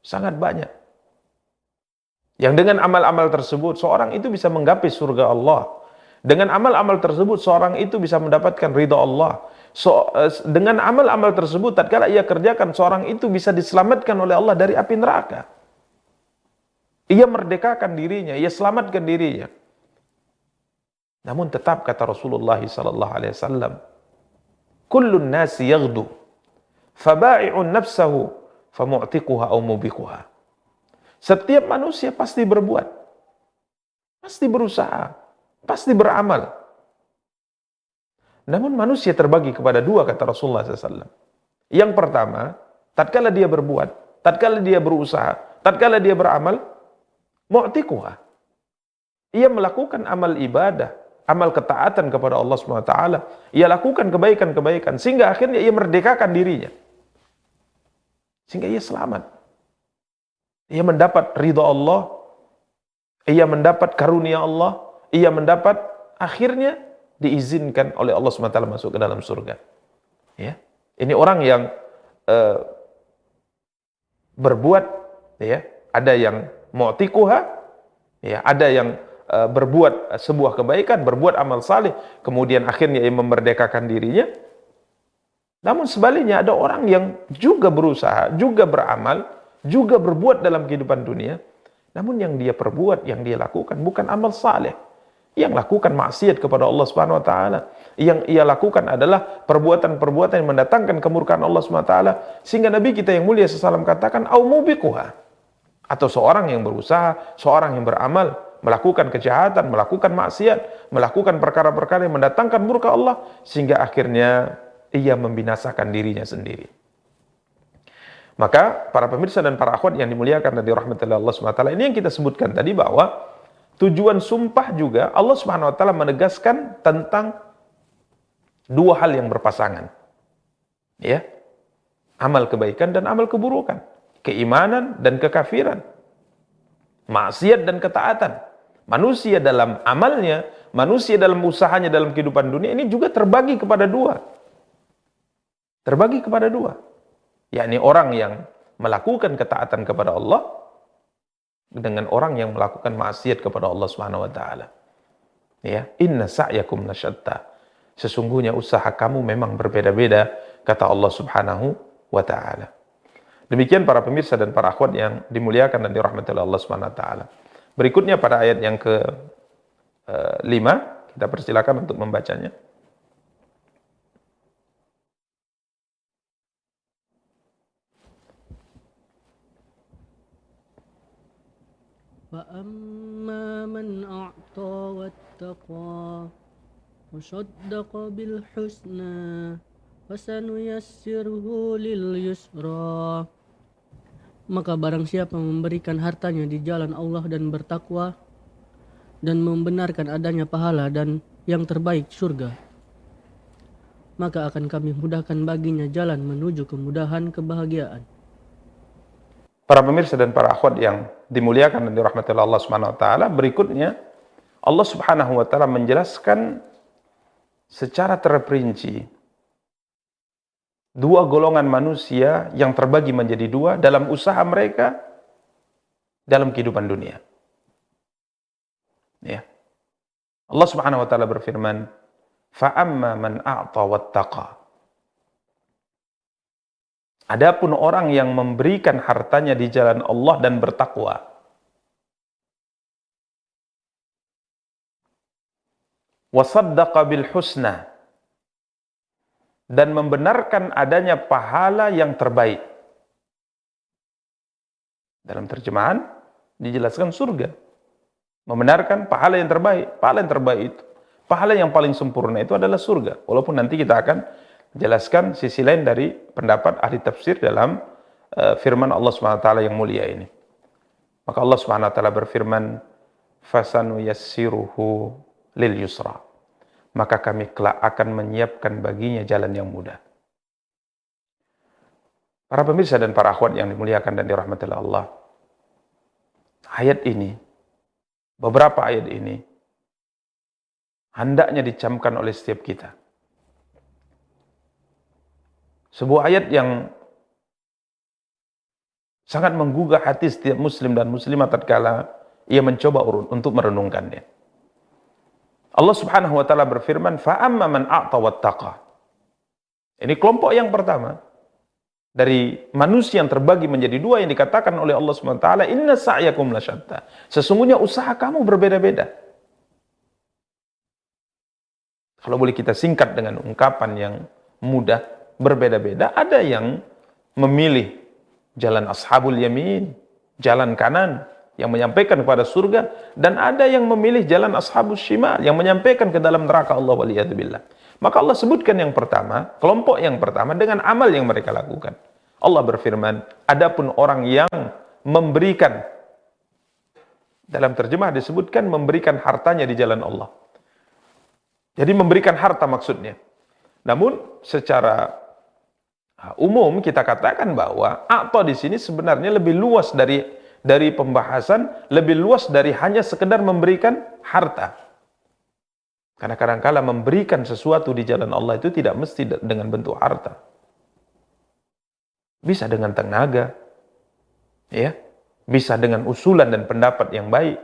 Sangat banyak. Yang dengan amal-amal tersebut, seorang itu bisa menggapai surga Allah. Dengan amal-amal tersebut, seorang itu bisa mendapatkan ridha Allah. Dengan amal-amal tersebut, tatkala ia kerjakan, seorang itu bisa diselamatkan oleh Allah dari api neraka. Ia merdekakan dirinya, ia selamatkan dirinya. Namun tetap kata Rasulullah sallallahu alaihi wasallam, kullun nasi yaghdu faba'i'un nafsahu famu'tiquha aw mubiquha. Setiap manusia pasti berbuat, pasti berusaha, pasti beramal. Namun manusia terbagi kepada dua kata Rasulullah SAW. Yang pertama, tatkala dia berbuat, tatkala dia berusaha, tatkala dia beramal, mu'tiquha. Ia melakukan amal ibadah, amal ketaatan kepada Allah SWT. Ia lakukan kebaikan-kebaikan sehingga akhirnya ia merdekakan dirinya. Sehingga ia selamat. Ia mendapat ridha Allah, ia mendapat karunia Allah, ia mendapat akhirnya diizinkan oleh Allah SWT masuk ke dalam surga. Ya. Ini orang yang berbuat, ya, ada yang mu'tiquha, ya, ada yang berbuat sebuah kebaikan, berbuat amal saleh, kemudian akhirnya ia memerdekakan dirinya. Namun sebaliknya ada orang yang juga berusaha, juga beramal, juga berbuat dalam kehidupan dunia, namun yang dia perbuat, yang dia lakukan bukan amal saleh. Yang lakukan maksiat kepada Allah Subhanahu wa taala. Yang ia lakukan adalah perbuatan-perbuatan yang mendatangkan kemurkaan Allah Subhanahu wa taala, sehingga Nabi kita yang mulia sallallahu katakan au mubiquha. Atau seorang yang berusaha, seorang yang beramal, melakukan kejahatan, melakukan maksiat, melakukan perkara-perkara yang mendatangkan murka Allah, sehingga akhirnya ia membinasakan dirinya sendiri. Maka para pemirsa dan para akhwat yang dimuliakan dan dirahmati Allah Subhanahu wa taala, ini yang kita sebutkan tadi bahwa tujuan sumpah juga Allah Subhanahu wa taala menegaskan tentang dua hal yang berpasangan. Ya. Amal kebaikan dan amal keburukan, keimanan dan kekafiran, maksiat dan ketaatan. Manusia dalam amalnya, manusia dalam usahanya dalam kehidupan dunia ini juga terbagi kepada dua. Terbagi kepada dua. Yakni orang yang melakukan ketaatan kepada Allah dengan orang yang melakukan maksiat kepada Allah Subhanahu wa taala. Ya, inna sa'yakum lasyatta. Sesungguhnya usaha kamu memang berbeda-beda, kata Allah Subhanahu wa taala. Demikian para pemirsa dan para akhwat yang dimuliakan dan dirahmati oleh Allah Subhanahu wa taala. Berikutnya pada ayat yang ke-5, kita persilakan untuk membacanya. فأما من أعطى واتقى وصدق بالحسنى فسنيسره لليسرى. Maka barang siapa memberikan hartanya di jalan Allah dan bertakwa dan membenarkan adanya pahala dan yang terbaik surga, maka akan kami mudahkan baginya jalan menuju kemudahan kebahagiaan. Para pemirsa dan para akhwat yang dimuliakan dan dirahmati oleh Allah Subhanahu wa taala, berikutnya Allah Subhanahu wa taala menjelaskan secara terperinci dua golongan manusia yang terbagi menjadi dua dalam usaha mereka dalam kehidupan dunia. Ya. Allah Subhanahu wa taala berfirman, "Fa amma man a'ta wattaqa." Adapun orang yang memberikan hartanya di jalan Allah dan bertakwa. Wasaddaqa bil husna. Dan membenarkan adanya pahala yang terbaik. Dalam terjemahan dijelaskan surga. Membenarkan pahala yang terbaik. Pahala yang terbaik itu, pahala yang paling sempurna itu adalah surga. Walaupun nanti kita akan jelaskan sisi lain dari pendapat ahli tafsir dalam firman Allah Subhanahu wa taala yang mulia ini. Maka Allah Subhanahu wa taala berfirman, "Fasanuyassiruhu lil yusra." Maka kami kelak akan menyiapkan baginya jalan yang mudah. Para pemirsa dan para akhwat yang dimuliakan dan dirahmati oleh Allah. Ayat ini, beberapa ayat ini hendaknya dicamkan oleh setiap kita. Sebuah ayat yang sangat menggugah hati setiap muslim dan muslimah tatkala ia mencoba untuk merenungkannya. Allah Subhanahu wa taala berfirman, "Fa amma man a'ta wattaqa." Ini kelompok yang pertama dari manusia yang terbagi menjadi dua yang dikatakan oleh Allah Subhanahu wa taala, "Inna sa'yakum lasyatta." Sesungguhnya usaha kamu berbeda-beda. Kalau boleh kita singkat dengan ungkapan yang mudah, berbeda-beda. Ada yang memilih jalan ashabul yamin, jalan kanan yang menyampaikan kepada surga, dan ada yang memilih jalan ashabus shimal yang menyampaikan ke dalam neraka Allah waliyadzubillah. Maka Allah sebutkan yang pertama, kelompok yang pertama dengan amal yang mereka lakukan. Allah berfirman, adapun orang yang memberikan, dalam terjemah disebutkan memberikan hartanya di jalan Allah. Jadi memberikan harta maksudnya. Namun secara umum kita katakan bahwa a'ta di sini sebenarnya lebih luas dari pembahasan, lebih luas dari hanya sekedar memberikan harta. Karena kadang-kala memberikan sesuatu di jalan Allah itu tidak mesti dengan bentuk harta. Bisa dengan tenaga, ya, bisa dengan usulan dan pendapat yang baik.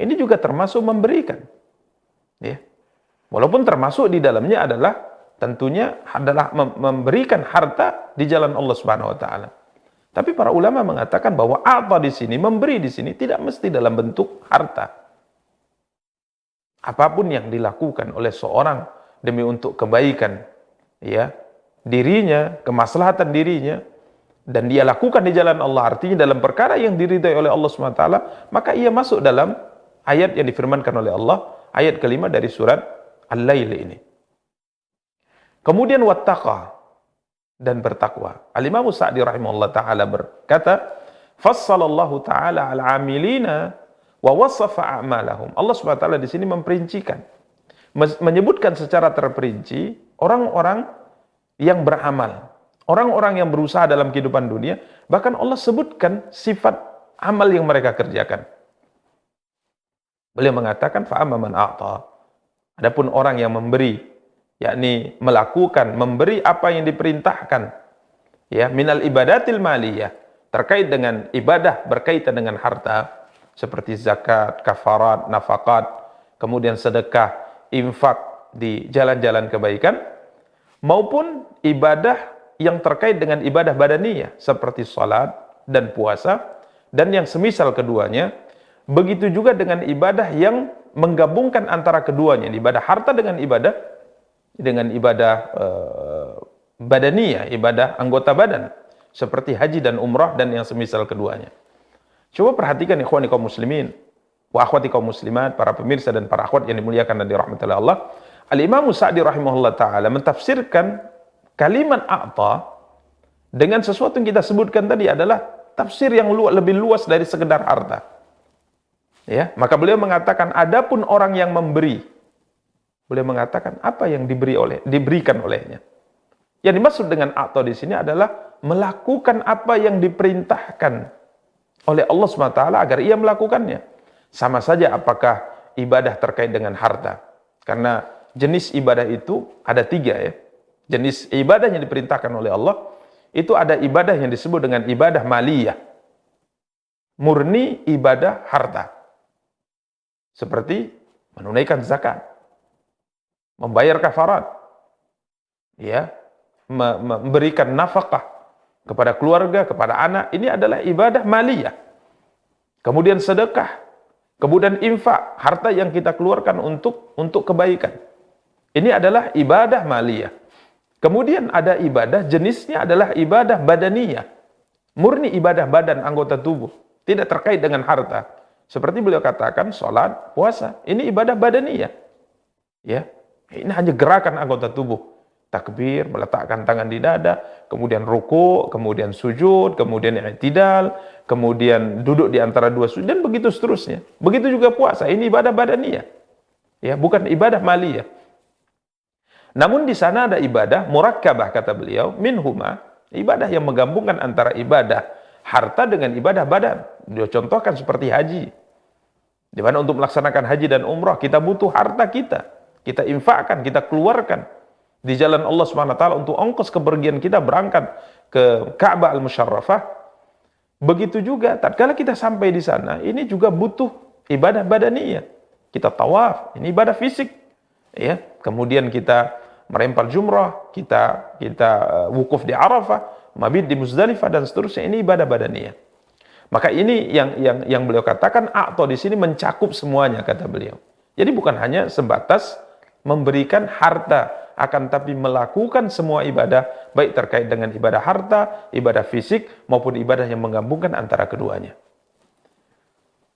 Ini juga termasuk memberikan, ya. Walaupun termasuk di dalamnya adalah tentunya adalah memberikan harta di jalan Allah Subhanahu wa taala. Tapi para ulama mengatakan bahwa apa di sini, memberi di sini tidak mesti dalam bentuk harta. Apapun yang dilakukan oleh seorang demi untuk kebaikan, ya, dirinya, kemaslahatan dirinya, dan dia lakukan di jalan Allah, artinya dalam perkara yang diridai oleh Allah Subhanahu wa taala, maka ia masuk dalam ayat yang difirmankan oleh Allah, ayat kelima dari surat Al-Lail ini. Kemudian wattaqa, dan bertakwa. Al-Imam Sa'di rahimahullah ta'ala berkata, fassalallahu ta'ala al-amilina wa wasafa a'malahum. Allah SWT di sini memperincikan, menyebutkan secara terperinci orang-orang yang beramal, orang-orang yang berusaha dalam kehidupan dunia, bahkan Allah sebutkan sifat amal yang mereka kerjakan. Beliau mengatakan, fa'amma man a'ta. Adapun orang yang memberi, yakni melakukan, memberi apa yang diperintahkan, ya, minal ibadatil maliyah, terkait dengan ibadah berkaitan dengan harta, seperti zakat, kafarat, nafakat, kemudian sedekah, infak di jalan-jalan kebaikan, maupun ibadah yang terkait dengan ibadah badaniyah, seperti salat dan puasa, dan yang semisal keduanya. Begitu juga dengan ibadah yang menggabungkan antara keduanya, ibadah harta dengan ibadah badaniyah, ibadah anggota badan, seperti haji dan umrah dan yang semisal keduanya. Coba perhatikan ikhwani kaum muslimin wa akhwati kaum muslimat, para pemirsa dan para akhwat yang dimuliakan dan dirahmati Allah. Al-Imam Sa'di rahimahullah taala mentafsirkan kalimat a'ta dengan sesuatu yang kita sebutkan tadi adalah tafsir yang lebih luas dari sekedar harta. Ya, maka beliau mengatakan adapun orang yang memberi, beliau mengatakan apa yang diberikan olehnya. Yang dimaksud dengan a'ta di sini adalah melakukan apa yang diperintahkan oleh Allah SWT agar ia melakukannya. Sama saja apakah ibadah terkait dengan harta. Karena jenis ibadah itu ada 3 ya. Jenis ibadah yang diperintahkan oleh Allah, itu ada ibadah yang disebut dengan ibadah maliyah. Murni ibadah harta. Seperti menunaikan zakat, membayar kafarat, ya, memberikan nafkah kepada keluarga, kepada anak, ini adalah ibadah maliyah. Kemudian sedekah, kemudian infak, harta yang kita keluarkan untuk kebaikan. Ini adalah ibadah maliyah. Kemudian ada ibadah jenisnya adalah ibadah badaniyah, murni ibadah badan, anggota tubuh, tidak terkait dengan harta. Seperti beliau katakan, sholat, puasa, ini ibadah badaniyah. Ya, ini hanya gerakan anggota tubuh. Takbir, meletakkan tangan di dada, kemudian ruku, kemudian sujud, kemudian i'tidal, kemudian duduk di antara dua sujud, dan begitu seterusnya. Begitu juga puasa, ini ibadah badaniyah. Ya, bukan ibadah maliyah. Namun di sana ada ibadah murakkabah, kata beliau, minhuma, ibadah yang menggabungkan antara ibadah harta dengan ibadah badan. Dia contohkan seperti haji. Di mana untuk melaksanakan haji dan umrah kita butuh harta kita infakkan, kita keluarkan di jalan Allah Subhanahu wa taala untuk ongkos kepergian kita berangkat ke Ka'bah Al-Musyarrafah. Begitu juga tatkala kita sampai di sana, ini juga butuh ibadah badaniyah. Kita tawaf, ini ibadah fisik. Ya, kemudian kita merempar jumrah, kita wukuf di Arafah, mabit di Muzdalifah dan seterusnya, ini ibadah badaniyah. Maka ini yang beliau katakan a'ta di sini mencakup semuanya, kata beliau. Jadi bukan hanya sebatas memberikan harta, akan tapi melakukan semua ibadah, baik terkait dengan ibadah harta, ibadah fisik, maupun ibadah yang menggabungkan antara keduanya.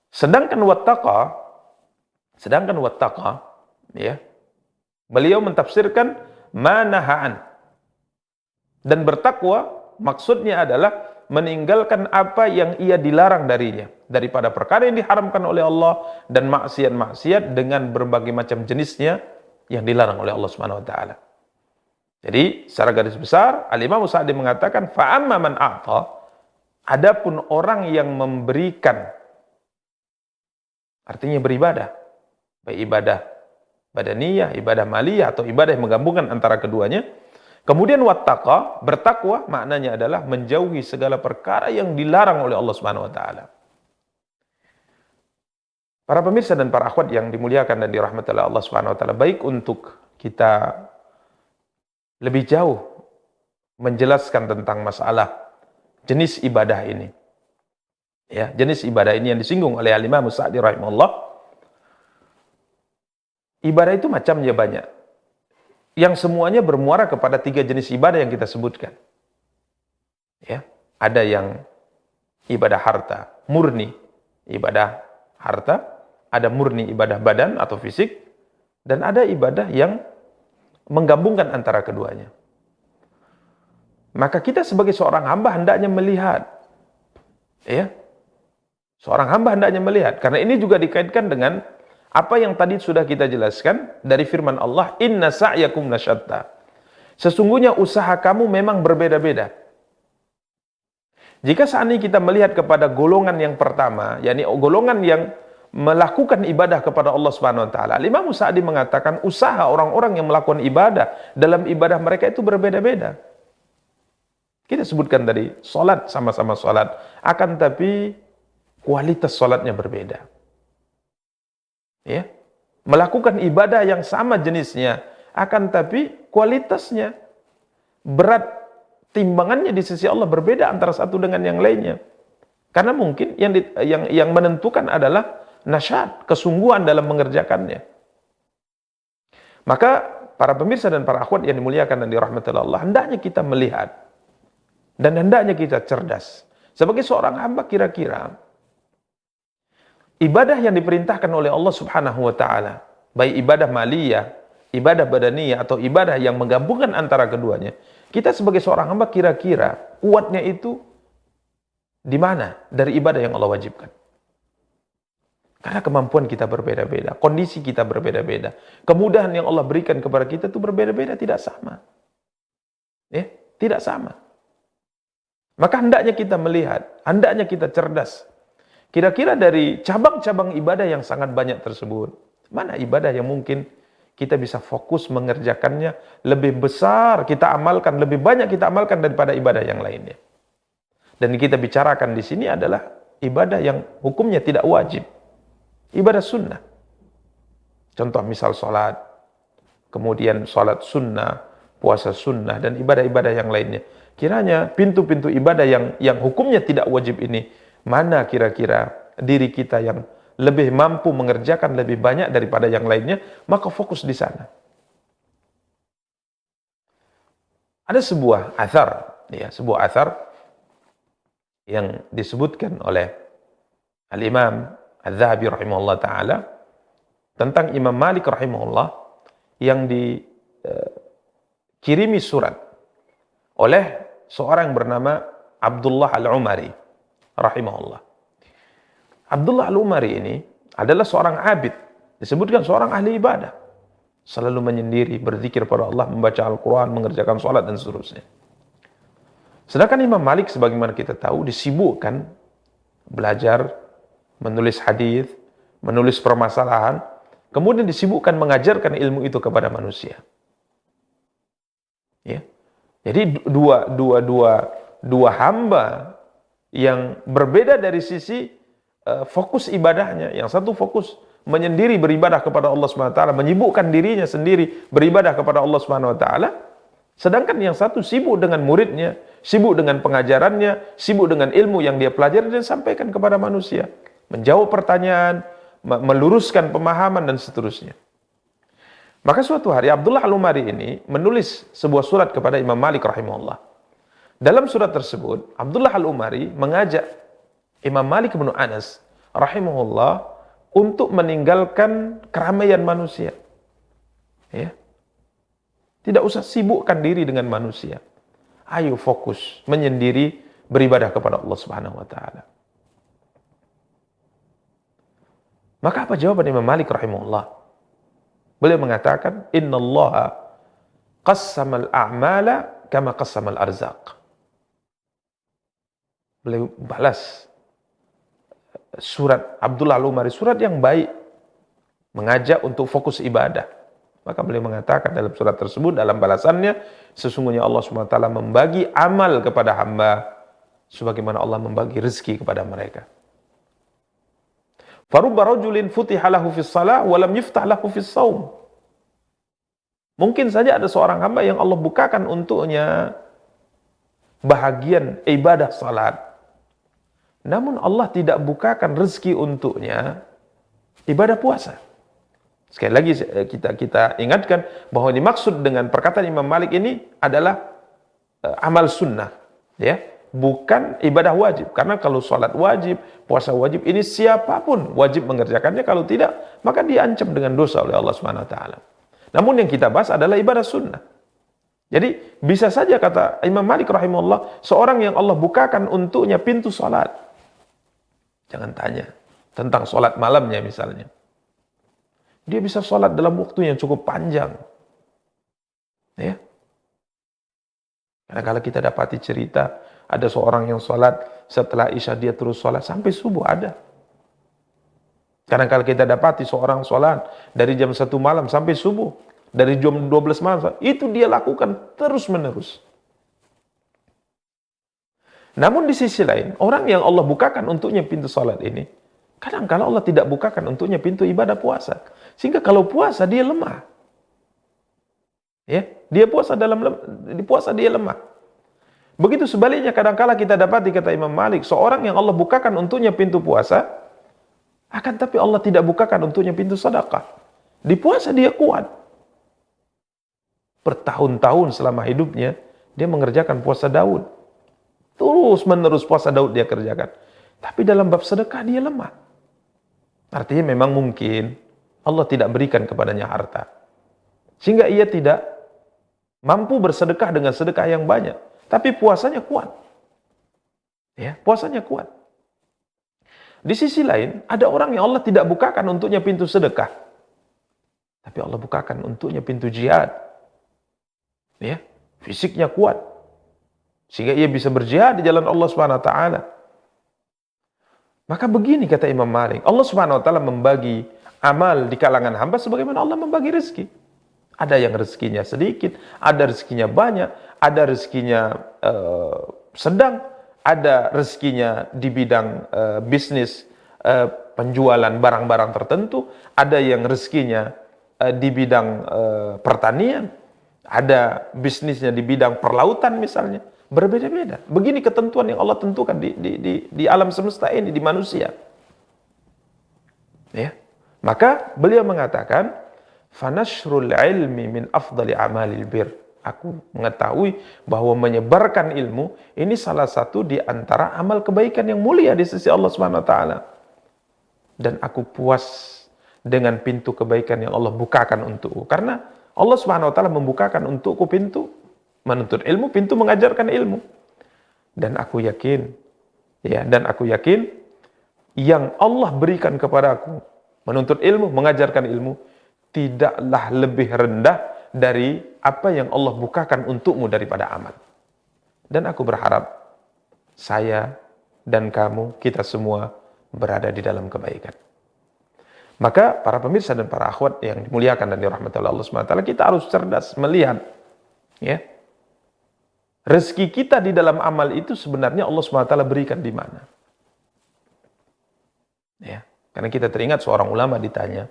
Sedangkan wattaqa, ya, beliau mentafsirkan manahaan. Dan bertakwa maksudnya adalah meninggalkan apa yang ia dilarang darinya, daripada perkara yang diharamkan oleh Allah dan maksiat-maksiat dengan berbagai macam jenisnya yang dilarang oleh Allah Subhanahu wa taala. Jadi, secara garis besar, Al-Imam Sa'di mengatakan fa amma man a'ta, adapun orang yang memberikan, artinya beribadah, baik ibadah badaniyah, ibadah maliyah, atau ibadah yang menggabungkan antara keduanya. Kemudian wattaqa, bertakwa, maknanya adalah menjauhi segala perkara yang dilarang oleh Allah Subhanahu wa taala. Para pemirsa dan para akhwat yang dimuliakan dan dirahmati oleh Allah Subhanahu wa taala, baik untuk kita lebih jauh menjelaskan tentang masalah jenis ibadah ini. Ya, jenis ibadah ini yang disinggung oleh Al-Imam Sa'di rahimahullah. Ibadah itu macamnya banyak. Yang semuanya bermuara kepada 3 jenis ibadah yang kita sebutkan. Ya, ada yang ibadah harta, murni ibadah harta, ada murni ibadah badan atau fisik, dan ada ibadah yang menggabungkan antara keduanya. Maka kita sebagai seorang hamba hendaknya melihat, ya, seorang hamba hendaknya melihat, karena ini juga dikaitkan dengan apa yang tadi sudah kita jelaskan dari firman Allah, inna sa'yakum lasyatta. Sesungguhnya usaha kamu memang berbeda-beda. Jika saat ini kita melihat kepada golongan yang pertama, yakni golongan yang melakukan ibadah kepada Allah Subhanahu wa taala, Imam Sa'di mengatakan usaha orang-orang yang melakukan ibadah dalam ibadah mereka itu berbeda-beda. Kita sebutkan tadi, sholat sama-sama sholat, akan tapi kualitas sholatnya berbeda. Ya, melakukan ibadah yang sama jenisnya, akan tapi kualitasnya, berat timbangannya di sisi Allah berbeda antara satu dengan yang lainnya. Karena mungkin yang menentukan adalah nasyat, kesungguhan dalam mengerjakannya. Maka para pemirsa dan para akhwat yang dimuliakan dan dirahmati Allah, hendaknya kita melihat dan hendaknya kita cerdas. Sebagai seorang hamba, kira-kira ibadah yang diperintahkan oleh Allah Subhanahu wa taala, baik ibadah maliyah, ibadah badaniyah atau ibadah yang menggabungkan antara keduanya, kita sebagai seorang hamba kira-kira kuatnya itu di mana dari ibadah yang Allah wajibkan? Karena kemampuan kita berbeda-beda, kondisi kita berbeda-beda, kemudahan yang Allah berikan kepada kita itu berbeda-beda, tidak sama. Ya, tidak sama. Maka hendaknya kita melihat, hendaknya kita cerdas. Kira-kira dari cabang-cabang ibadah yang sangat banyak tersebut, mana ibadah yang mungkin kita bisa fokus mengerjakannya lebih besar, kita amalkan, lebih banyak kita amalkan daripada ibadah yang lainnya. Dan kita bicarakan di sini adalah ibadah yang hukumnya tidak wajib, ibadah sunnah. Contoh misal sholat, kemudian sholat sunnah, puasa sunnah, dan ibadah-ibadah yang lainnya. Kiranya pintu-pintu ibadah yang hukumnya tidak wajib ini, mana kira-kira diri kita yang lebih mampu mengerjakan lebih banyak daripada yang lainnya, maka fokus di sana. Ada sebuah athar, ya, sebuah athar yang disebutkan oleh Al-Imam Al-Zahabi rahimahullah ta'ala tentang Imam Malik rahimahullah yang dikirimi surat oleh seorang bernama Abdullah Al-Umari rahimahullah. Abdullah Al-Umari ini adalah seorang abid, disebutkan seorang ahli ibadah, selalu menyendiri, berzikir pada Allah, membaca Al-Quran, mengerjakan sholat dan seterusnya. Sedangkan Imam Malik sebagaimana kita tahu disibukkan belajar, menulis hadis, menulis permasalahan, kemudian disibukkan mengajarkan ilmu itu kepada manusia. Ya. Jadi dua hamba yang berbeda dari sisi fokus ibadahnya. Yang satu fokus menyendiri beribadah kepada Allah SWT, menyibukkan dirinya sendiri beribadah kepada Allah SWT. Sedangkan yang satu sibuk dengan muridnya, sibuk dengan pengajarannya, sibuk dengan ilmu yang dia pelajari dan sampaikan kepada manusia. Menjawab pertanyaan, meluruskan pemahaman dan seterusnya. Maka suatu hari Abdullah Al-Umari ini menulis sebuah surat kepada Imam Malik rahimahullah. Dalam surat tersebut, Abdullah Al-Umari mengajak Imam Malik bin Anas rahimahullah untuk meninggalkan keramaian manusia. Ya. Tidak usah sibukkan diri dengan manusia. Ayo fokus menyendiri beribadah kepada Allah Subhanahu wa taala. Maka apa jawaban Imam Malik rahimahullah? Beliau mengatakan, "Innallaha qassamal a'mala kama qassamal arzaq." Beliau balas surat Abdullah Al-Umari, surat yang baik, mengajak untuk fokus ibadah. Maka beliau mengatakan dalam surat tersebut, dalam balasannya, sesungguhnya Allah SWT membagi amal kepada hamba sebagaimana Allah membagi rezeki kepada mereka. Farubba rajulin futiha lahu fis shalah wa lam yuftah lahu fis shaum. Mungkin saja ada seorang hamba yang Allah bukakan untuknya bahagian ibadah salat. Namun Allah tidak bukakan rezeki untuknya ibadah puasa. Sekali lagi kita ingatkan bahwa dimaksud dengan perkataan Imam Malik ini adalah amal sunnah, ya, bukan ibadah wajib. Karena kalau salat wajib, puasa wajib, ini siapapun wajib mengerjakannya. Kalau tidak, maka diancam dengan dosa oleh Allah Subhanahu wa taala. Namun yang kita bahas adalah ibadah sunnah. Jadi bisa saja kata Imam Malik rahimahullah, seorang yang Allah bukakan untuknya pintu salat. Jangan tanya tentang salat malamnya misalnya. Dia bisa sholat dalam waktu yang cukup panjang. Ya. Karena kalau kita dapati cerita, ada seorang yang sholat, setelah Isya dia terus sholat, sampai subuh ada. Karena kalau kita dapati seorang sholat, dari jam 1 malam sampai subuh, dari jam 12 malam, itu dia lakukan terus menerus. Namun di sisi lain, orang yang Allah bukakan untuknya pintu salat ini, kadang-kala Allah tidak bukakan untuknya pintu ibadah puasa. Sehingga kalau puasa dia lemah. Ya, dia puasa di puasa dia lemah. Begitu sebaliknya kadang-kala kita dapati kata Imam Malik, seorang yang Allah bukakan untuknya pintu puasa, akan tapi Allah tidak bukakan untuknya pintu sedekah. Di puasa dia kuat. Bertahun-tahun selama hidupnya dia mengerjakan puasa Daud. Terus menerus puasa Daud dia kerjakan. Tapi dalam bab sedekah dia lemah. Artinya memang mungkin Allah tidak berikan kepadanya harta. Sehingga ia tidak mampu bersedekah dengan sedekah yang banyak. Tapi puasanya kuat. Ya, puasanya kuat. Di sisi lain, ada orang yang Allah tidak bukakan untuknya pintu sedekah. Tapi Allah bukakan untuknya pintu jihad. Ya, fisiknya kuat. Sehingga ia bisa berjihad di jalan Allah Subhanahu wa taala. Maka begini kata Imam Malik, Allah Subhanahu wa taala membagi amal di kalangan hamba sebagaimana Allah membagi rezeki. Ada yang rezekinya sedikit, ada rezekinya banyak, ada rezekinya sedang, ada rezekinya di bidang bisnis penjualan barang-barang tertentu, ada yang rezekinya di bidang pertanian, ada bisnisnya di bidang perlautan misalnya. Berbeda-beda. Begini ketentuan yang Allah tentukan di alam semesta ini, di manusia. Ya. Maka beliau mengatakan, "Fanashrul ilmi min afdali amalil bir." Aku mengetahui bahwa menyebarkan ilmu ini salah satu di antara amal kebaikan yang mulia di sisi Allah Subhanahu wa taala. Dan aku puas dengan pintu kebaikan yang Allah bukakan untukku. Karena Allah Subhanahu wa taala membukakan untukku pintu menuntut ilmu, pintu mengajarkan ilmu. Dan aku yakin yang Allah berikan kepadaku menuntut ilmu, mengajarkan ilmu tidaklah lebih rendah dari apa yang Allah bukakan untukmu daripada amal. Dan aku berharap saya dan kamu, kita semua berada di dalam kebaikan. Maka para pemirsa dan para akhwat yang dimuliakan dan dirahmati Allah Subhanahu wa taala, kita harus cerdas melihat ya. Rezeki kita di dalam amal itu sebenarnya Allah SWT berikan di mana? Ya, karena kita teringat seorang ulama ditanya,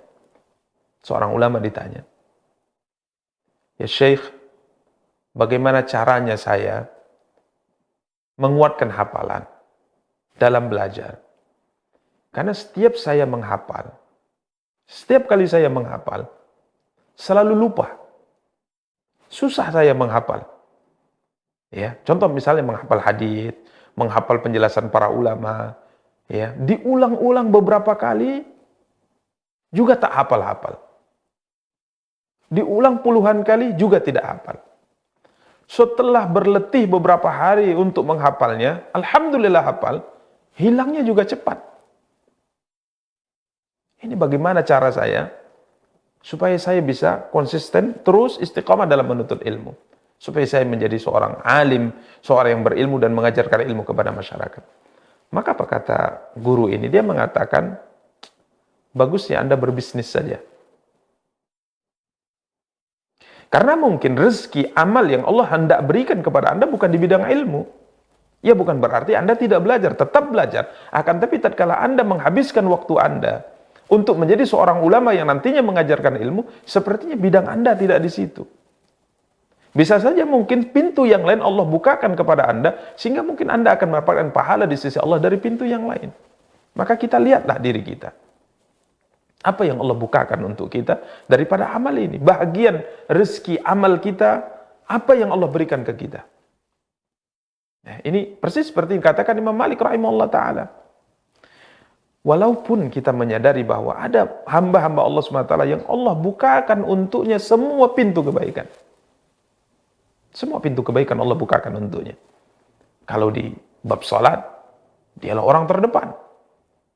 "Ya Syekh, bagaimana caranya saya menguatkan hafalan dalam belajar? Karena setiap kali saya menghafal, selalu lupa. Susah saya menghafal." Ya, contoh misalnya menghafal hadits, menghafal penjelasan para ulama, ya, diulang-ulang beberapa kali juga tak hafal-hafal. Diulang puluhan kali juga tidak hafal. Setelah berletih beberapa hari untuk menghafalnya, alhamdulillah hafal, hilangnya juga cepat. Ini bagaimana cara saya supaya saya bisa konsisten terus istiqamah dalam menuntut ilmu? Supaya saya menjadi seorang alim, seorang yang berilmu dan mengajarkan ilmu kepada masyarakat. Maka apa kata guru ini? Dia mengatakan, bagusnya Anda berbisnis saja. Karena mungkin rezeki amal yang Allah hendak berikan kepada Anda bukan di bidang ilmu. Ya bukan berarti Anda tidak belajar, tetap belajar. Akan tapi tatkala Anda menghabiskan waktu Anda untuk menjadi seorang ulama yang nantinya mengajarkan ilmu, sepertinya bidang Anda tidak di situ. Bisa saja mungkin pintu yang lain Allah bukakan kepada Anda, sehingga mungkin Anda akan mendapatkan pahala di sisi Allah dari pintu yang lain. Maka kita lihatlah diri kita. Apa yang Allah bukakan untuk kita daripada amal ini. Bahagian rezeki amal kita, apa yang Allah berikan ke kita. Nah, ini persis seperti yang katakan Imam Malik rahimahullah ta'ala. Walaupun kita menyadari bahwa ada hamba-hamba Allah SWT yang Allah bukakan untuknya semua pintu kebaikan. Semua pintu kebaikan Allah bukakan untuknya. Kalau di bab salat, dialah orang terdepan.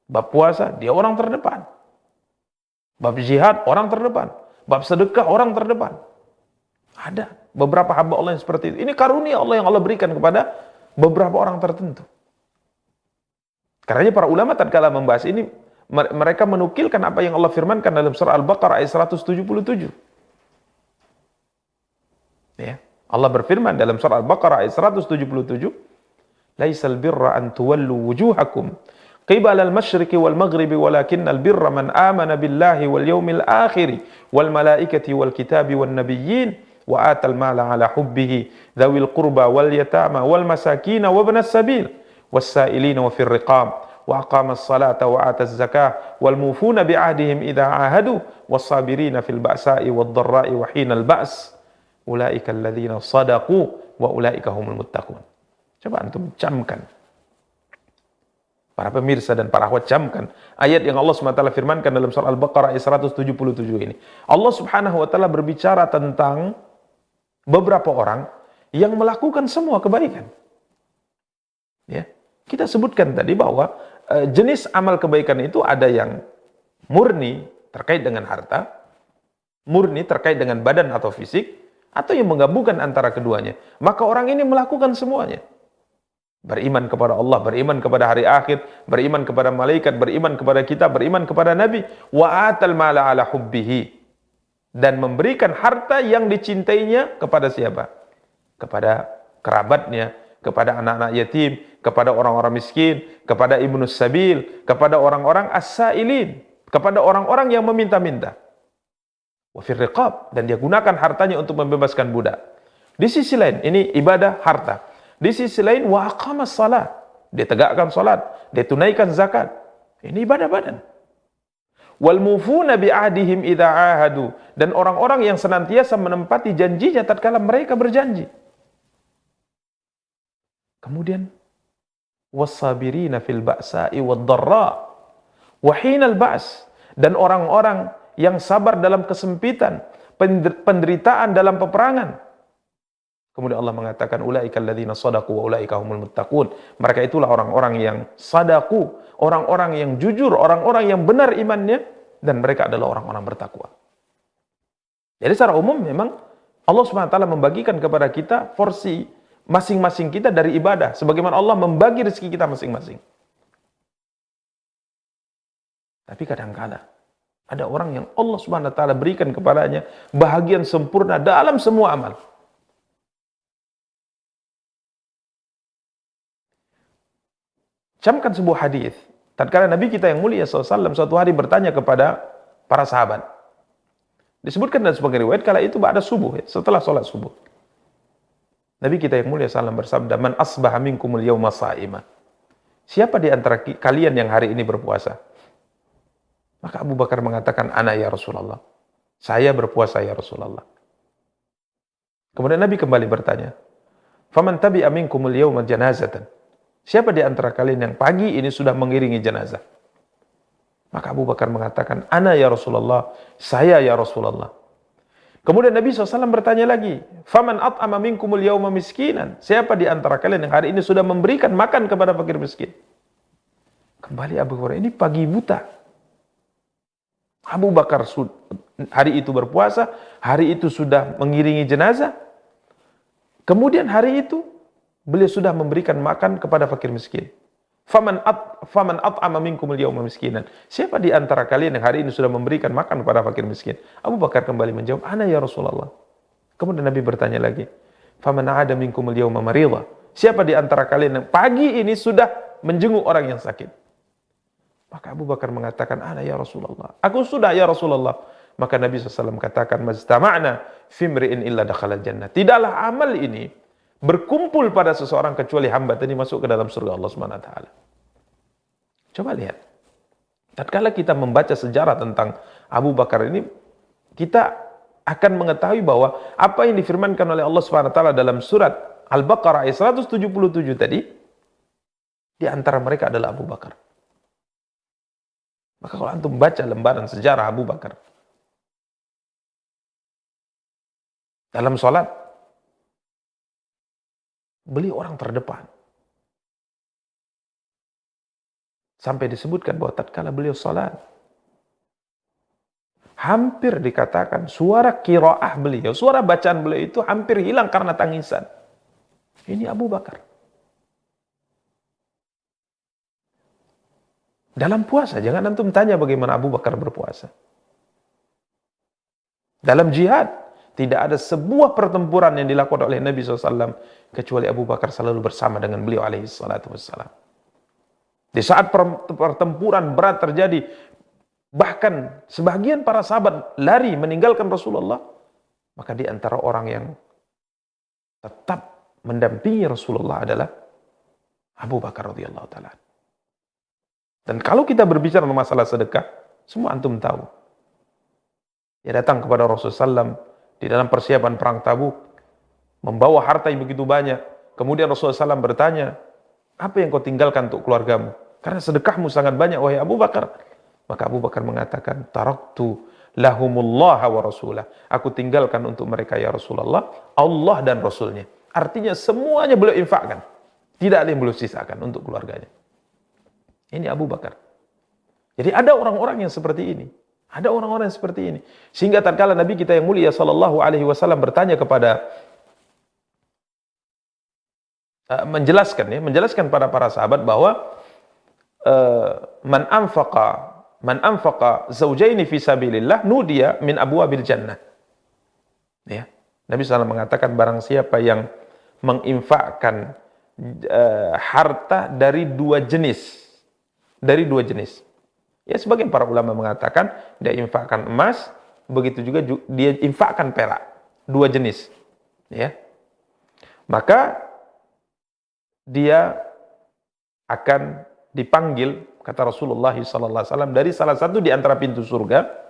Bab puasa, dia orang terdepan. Bab jihad, orang terdepan. Bab sedekah, orang terdepan. Ada beberapa hamba Allah yang seperti itu. Ini karunia Allah yang Allah berikan kepada beberapa orang tertentu. Karena para ulama tatkala membahas ini, mereka menukilkan apa yang Allah firmankan dalam surah Al-Baqarah ayat 177. Ya. Allah berfirman dalam surah Al-Baqarah ayat 177, Laisal birra an tuwallu wujuhakum qibala al-masyriqi wal maghribi walakinnal birra man amana billahi wal yawmil akhir wal malaikati wal kitabi wan nabiyyin wa atal mala ala hubbihi dhawil qurba wal yatama wal masakin wa ibnas sabil was sa'ilina wa fir riqab wa aqamas salata wa ataz zakah wal mufuna bi ahdihim idza ahadu was sabirina fil ba'sa'i wad dharra'i wa hinal ba's ulaika alladhina sadaqu wa ulaika humul muttaqun. Coba antum camkan, para pemirsa dan para akhwat, camkan ayat yang Allah SWT firmankan dalam surah Al-Baqarah ayat 177 ini. Allah Subhanahu wa taala berbicara tentang beberapa orang yang melakukan semua kebaikan. Ya, kita sebutkan tadi bahwa jenis amal kebaikan itu ada yang murni terkait dengan harta, murni terkait dengan badan atau fisik, atau yang menggabungkan antara keduanya. Maka orang ini melakukan semuanya. Beriman kepada Allah, beriman kepada hari akhir, beriman kepada malaikat, beriman kepada kitab, beriman kepada Nabi, wa atal mala ala hubbihi, dan memberikan harta yang dicintainya kepada siapa? Kepada kerabatnya, kepada anak-anak yatim, kepada orang-orang miskin, kepada ibnus sabil, kepada orang-orang as-sailin, kepada orang-orang yang meminta-minta. Wa fir riqab, dan dia gunakan hartanya untuk membebaskan budak. Di sisi lain, ini ibadah harta. Di sisi lain, wa aqamas salat, dia tegakkan salat, dia tunaikan zakat. Ini ibadah badan. Wal mufuna bi ahdihim idza ahadu, dan orang-orang yang senantiasa menempati janjinya tatkala mereka berjanji. Kemudian was-sabirina fil ba'sa'i wad-dharra wa hinal ba's, dan orang-orang yang sabar dalam kesempitan, penderitaan dalam peperangan. Kemudian Allah mengatakan ulaikal ladzina shadaqu wa ulaika humul muttaqun. Mereka itulah orang-orang yang sadaku, orang-orang yang jujur, orang-orang yang benar imannya, dan mereka adalah orang-orang bertakwa. Jadi secara umum memang Allah SWT membagikan kepada kita porsi masing-masing kita dari ibadah, sebagaimana Allah membagi rezeki kita masing-masing. Tapi kadang-kadang ada orang yang Allah SWT berikan kepadanya bahagian sempurna dalam semua amal. Camkan sebuah hadis. Tatkala Nabi kita yang mulia SAW suatu hari bertanya kepada para sahabat. Disebutkan dalam sebagai riwayat kala itu ba'da subuh, setelah sholat subuh. Nabi kita yang mulia SAW bersabda, "Man asbaha minkumul yawma sha'ima." Siapa di antara kalian yang hari ini berpuasa? Maka Abu Bakar mengatakan, "Ana ya Rasulullah." Saya berpuasa ya Rasulullah. Kemudian Nabi kembali bertanya, "Faman tabi'a minkumul yawma janazatan." Siapa di antara kalian yang pagi ini sudah mengiringi jenazah? Maka Abu Bakar mengatakan, "Ana ya Rasulullah." Saya ya Rasulullah. Kemudian Nabi SAW bertanya lagi, "Faman at'ama minkumul yawma miskinan." Siapa di antara kalian yang hari ini sudah memberikan makan kepada fakir miskin? Kembali Abu Bakar, ini pagi buta. Abu Bakar hari itu berpuasa, hari itu sudah mengiringi jenazah. Kemudian hari itu beliau sudah memberikan makan kepada fakir miskin. Faman at'ama minkumul yawma miskinan. Siapa di antara kalian yang hari ini sudah memberikan makan kepada fakir miskin? Abu Bakar kembali menjawab, "Ana ya Rasulullah." Kemudian Nabi bertanya lagi, "Faman 'ada minkumul yawma maridha." Siapa di antara kalian yang pagi ini sudah menjenguk orang yang sakit? Maka Abu Bakar mengatakan, "Ana ya Rasulullah." Aku sudah ya Rasulullah. Maka Nabi SAW katakan, "Majtama'na fimri'in illa dakhalal jannah." Tidaklah amal ini berkumpul pada seseorang kecuali hamba tadi masuk ke dalam surga Allah Subhanahu wa taala. Coba lihat. Tatkala kita membaca sejarah tentang Abu Bakar ini, kita akan mengetahui bahwa apa yang difirmankan oleh Allah Subhanahu wa taala dalam surat Al-Baqarah ayat 177 tadi, di antara mereka adalah Abu Bakar. Maka kalau antum baca lembaran sejarah Abu Bakar dalam salat, beliau orang terdepan. Sampai disebutkan bahwa tatkala beliau salat, hampir dikatakan suara qiraah beliau, suara bacaan beliau itu hampir hilang karena tangisan. Ini Abu Bakar. Dalam puasa, jangan antum tanya bagaimana Abu Bakar berpuasa. Dalam jihad, Tidak ada sebuah pertempuran yang dilakukan oleh Nabi SAW kecuali Abu Bakar selalu bersama dengan beliau alaihi salatu wassalam. Di saat pertempuran berat terjadi, bahkan sebagian para sahabat lari meninggalkan Rasulullah, maka di antara orang yang tetap mendampingi Rasulullah adalah Abu Bakar radhiyallahu taala. Dan kalau kita berbicara masalah sedekah, semua antum tahu. Dia datang kepada Rasulullah SAW di dalam persiapan perang Tabuk, membawa harta yang begitu banyak. Kemudian Rasulullah SAW bertanya, apa yang kau tinggalkan untuk keluargamu? Karena sedekahmu sangat banyak, wahai Abu Bakar. Maka Abu Bakar mengatakan, taraktu lahumullah wa rasulah. Aku tinggalkan untuk mereka ya Rasulullah, Allah dan Rasulnya. Artinya semuanya beliau infakkan. Tidak ada yang beliau sisakan untuk keluarganya. Ini Abu Bakar. Jadi ada orang-orang yang seperti ini. Ada orang-orang yang seperti ini. Sehingga tatkala Nabi kita yang mulia sallallahu alaihi wasallam bertanya kepada menjelaskan pada para sahabat bahwa man anfaqa zawjaini fi sabilillah nudiya min abwabil jannah. Ya. Nabi SAW mengatakan barang siapa yang menginfakkan harta dari dua jenis. Ya, sebagian para ulama mengatakan dia infakkan emas, begitu juga dia infakkan perak, dua jenis. Ya. Maka dia akan dipanggil, kata Rasulullah SAW, dari salah satu di antara pintu surga.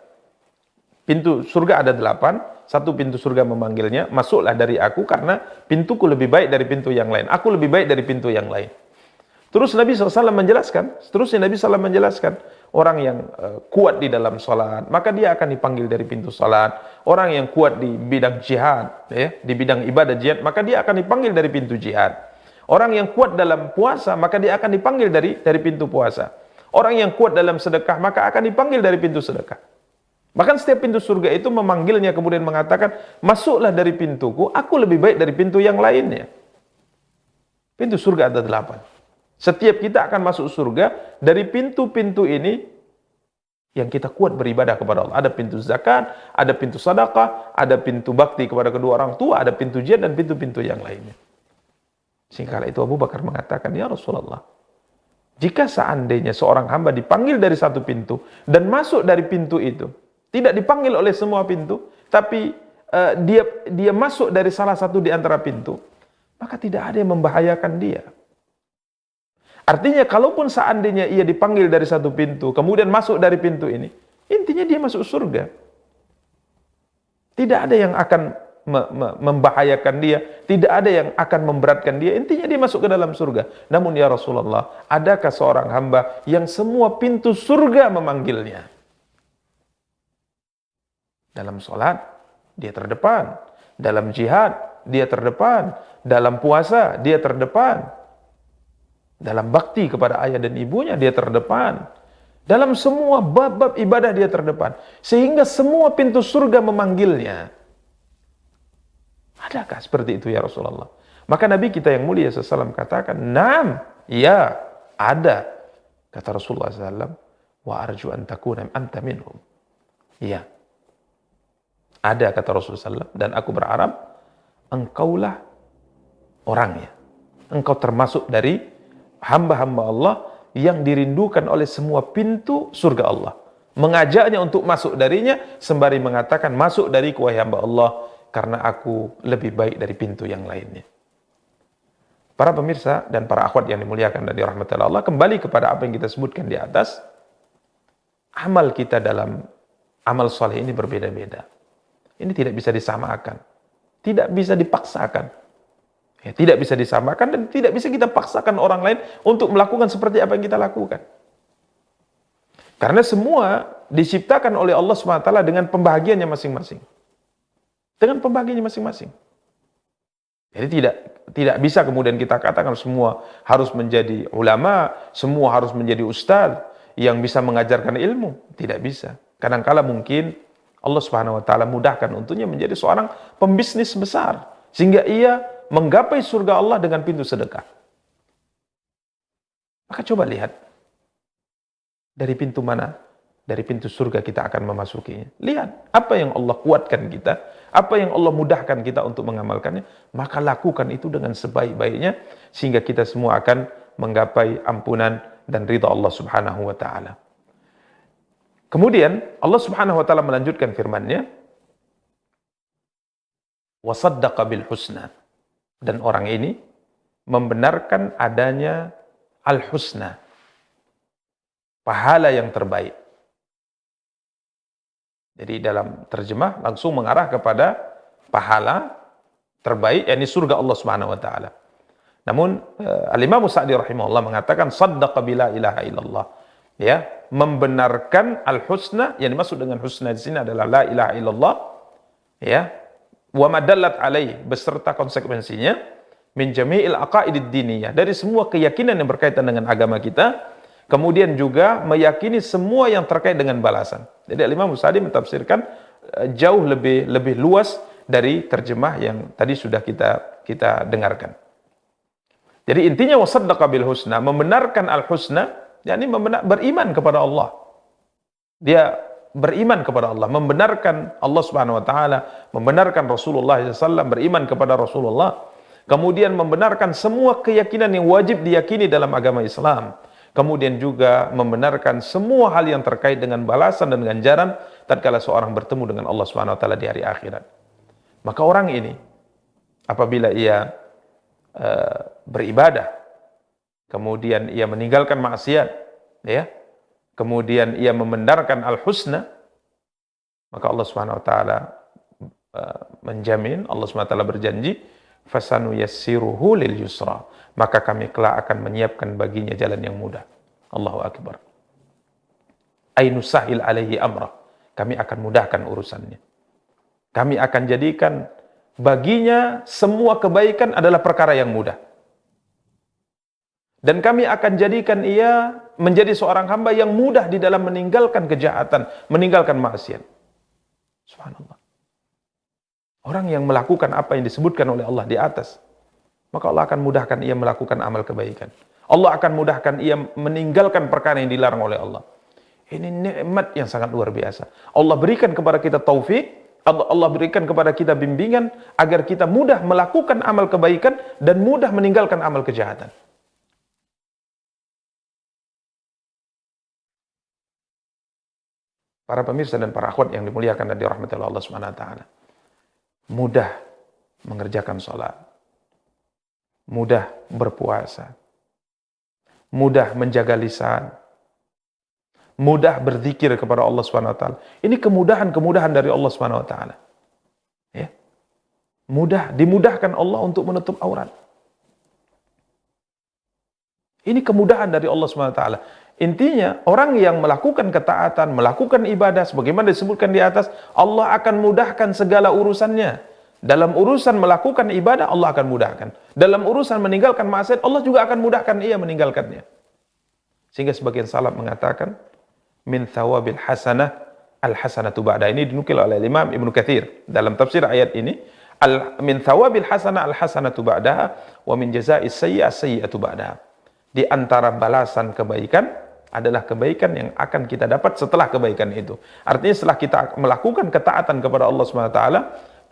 Pintu surga ada 8, satu pintu surga memanggilnya, masuklah dari aku karena pintuku lebih baik dari pintu yang lain. Aku lebih baik dari pintu yang lain. Terus Nabi SAW menjelaskan, orang yang kuat di dalam salat, maka dia akan dipanggil dari pintu salat. Orang yang kuat di bidang jihad, ya, di bidang ibadah jihad, maka dia akan dipanggil dari pintu jihad. Orang yang kuat dalam puasa, maka dia akan dipanggil dari pintu puasa. Orang yang kuat dalam sedekah, maka akan dipanggil dari pintu sedekah. Bahkan setiap pintu surga itu memanggilnya kemudian mengatakan, masuklah dari pintuku, aku lebih baik dari pintu yang lainnya. Pintu surga ada 8. Setiap kita akan masuk surga dari pintu-pintu ini yang kita kuat beribadah kepada Allah. Ada pintu zakat, ada pintu sedekah, ada pintu bakti kepada kedua orang tua, ada pintu jihad dan pintu-pintu yang lainnya. Sehingga itu Abu Bakar mengatakan, ya Rasulullah, jika seandainya seorang hamba dipanggil dari satu pintu dan masuk dari pintu itu, tidak dipanggil oleh semua pintu, tapi dia masuk dari salah satu di antara pintu, maka tidak ada yang membahayakan dia. Artinya kalaupun seandainya ia dipanggil dari satu pintu, kemudian masuk dari pintu ini, intinya dia masuk surga. Tidak ada yang akan membahayakan dia, tidak ada yang akan memberatkan dia, intinya dia masuk ke dalam surga. Namun ya Rasulullah, adakah seorang hamba yang semua pintu surga memanggilnya? Dalam sholat, dia terdepan. Dalam jihad, dia terdepan. Dalam puasa, dia terdepan. Dalam bakti kepada ayah dan ibunya, dia terdepan. Dalam semua bab-bab ibadah, dia terdepan. Sehingga semua pintu surga memanggilnya. Adakah seperti itu ya Rasulullah? Maka Nabi kita yang mulia SAW katakan, "Naam, ya, ada." Kata Rasulullah SAW, "Wa arju an takuna anta minhum." Iya. Ada, kata Rasulullah SAW, dan aku berharap engkaulah orangnya. Engkau termasuk dari hamba-hamba Allah yang dirindukan oleh semua pintu surga Allah. Mengajaknya untuk masuk darinya, sembari mengatakan, masuk dari wahai hamba Allah, karena aku lebih baik dari pintu yang lainnya. Para pemirsa dan para akhwat yang dimuliakan dari rahmatillah Allah, kembali kepada apa yang kita sebutkan di atas, amal kita dalam amal soleh ini berbeda-beda. Ini tidak bisa disamakan, tidak bisa dipaksakan. Ya, tidak bisa disamakan dan tidak bisa kita paksakan orang lain untuk melakukan seperti apa yang kita lakukan. Karena semua diciptakan oleh Allah SWT dengan pembahagiannya masing-masing. Dengan pembahagiannya masing-masing. Jadi tidak bisa kemudian kita katakan semua harus menjadi ulama, semua harus menjadi ustaz yang bisa mengajarkan ilmu. Tidak bisa. Kadang-kala mungkin Allah SWT mudahkan untuknya menjadi seorang pembisnis besar, sehingga ia menggapai surga Allah dengan pintu sedekah. Maka coba lihat, dari pintu mana? Dari pintu surga kita akan memasukinya. Lihat, apa yang Allah kuatkan kita Apa yang Allah mudahkan kita untuk mengamalkannya, maka lakukan itu dengan sebaik-baiknya, sehingga kita semua akan menggapai ampunan dan ridha Allah Subhanahu wa ta'ala. Kemudian Allah Subhanahu wa ta'ala melanjutkan firman-Nya, wa saddaqa bil husna. Dan orang ini membenarkan adanya al-husna, pahala yang terbaik. Jadi dalam terjemah langsung mengarah kepada pahala terbaik, yakni surga Allah Subhanahu wa taala. Namun Al-Imam Sa'di rahimahullah mengatakan saddaqa bila ilaha illallah. Ya, membenarkan al-husna, yang dimaksud dengan husna di sini adalah la ilaha illallah, ya, wa madallat alaih, beserta konsekuensinya, min jami'il aqaidid diniyah, dari semua keyakinan yang berkaitan dengan agama kita. Kemudian juga meyakini semua yang terkait dengan balasan. Jadi Imam Sa'di mentafsirkan jauh lebih luas dari terjemah yang tadi sudah kita dengarkan. Jadi intinya wasaddaqa bil husna, membenarkan al husna, yakni beriman kepada Allah. Dia beriman kepada Allah, membenarkan Allah Subhanahu wa taala, membenarkan Rasulullah SAW, beriman kepada Rasulullah. Kemudian membenarkan semua keyakinan yang wajib diyakini dalam agama Islam. Kemudian juga membenarkan semua hal yang terkait dengan balasan dan ganjaran tatkala seorang bertemu dengan Allah Subhanahu wa taala di hari akhirat. Maka orang ini apabila ia beribadah, kemudian ia meninggalkan maksiat, ya, kemudian ia membenarkan al-husna, maka Allah Subhanahu wa taala menjamin, Allah Subhanahu wa taala berjanji, fasanu yassiruhu lil yusra, maka kami kelak akan menyiapkan baginya jalan yang mudah. Allahu akbar. Ainusahil alaihi amrah, kami akan mudahkan urusannya. Kami akan jadikan baginya semua kebaikan adalah perkara yang mudah. Dan kami akan jadikan ia menjadi seorang hamba yang mudah di dalam meninggalkan kejahatan, meninggalkan maksiat. Subhanallah. Orang yang melakukan apa yang disebutkan oleh Allah di atas, maka Allah akan mudahkan ia melakukan amal kebaikan. Allah akan mudahkan ia meninggalkan perkara yang dilarang oleh Allah. Ini nikmat yang sangat luar biasa. Allah berikan kepada kita taufik, Allah berikan kepada kita bimbingan agar kita mudah melakukan amal kebaikan dan mudah meninggalkan amal kejahatan. Para pemirsa dan para akhwat yang dimuliakan dan dirahmati oleh Allah Subhanahu wa taala. Mudah mengerjakan salat, mudah berpuasa, mudah menjaga lisan, mudah berzikir kepada Allah Subhanahu wa taala. Ini kemudahan-kemudahan dari Allah Subhanahu wa taala. Ya. Dimudahkan Allah untuk menutup aurat. Ini kemudahan dari Allah Subhanahu wa taala. Intinya, orang yang melakukan ketaatan, melakukan ibadah sebagaimana disebutkan di atas, Allah akan mudahkan segala urusannya. Dalam urusan melakukan ibadah, Allah akan mudahkan. Dalam urusan meninggalkan maksiat, Allah juga akan mudahkan ia meninggalkannya. Sehingga sebagian salaf mengatakan, min thawabil hasanah al-hasanatu ba'da. Ini dinukil oleh Imam Ibnu Katsir dalam tafsir ayat ini. Min thawabil hasanah al-hasanatu ba'daha wa min jaza'is sayyi'ah sayyi'atu ba'daha. Di antara balasan kebaikan adalah kebaikan yang akan kita dapat setelah kebaikan itu. Artinya setelah kita melakukan ketaatan kepada Allah Subhanahu wa taala,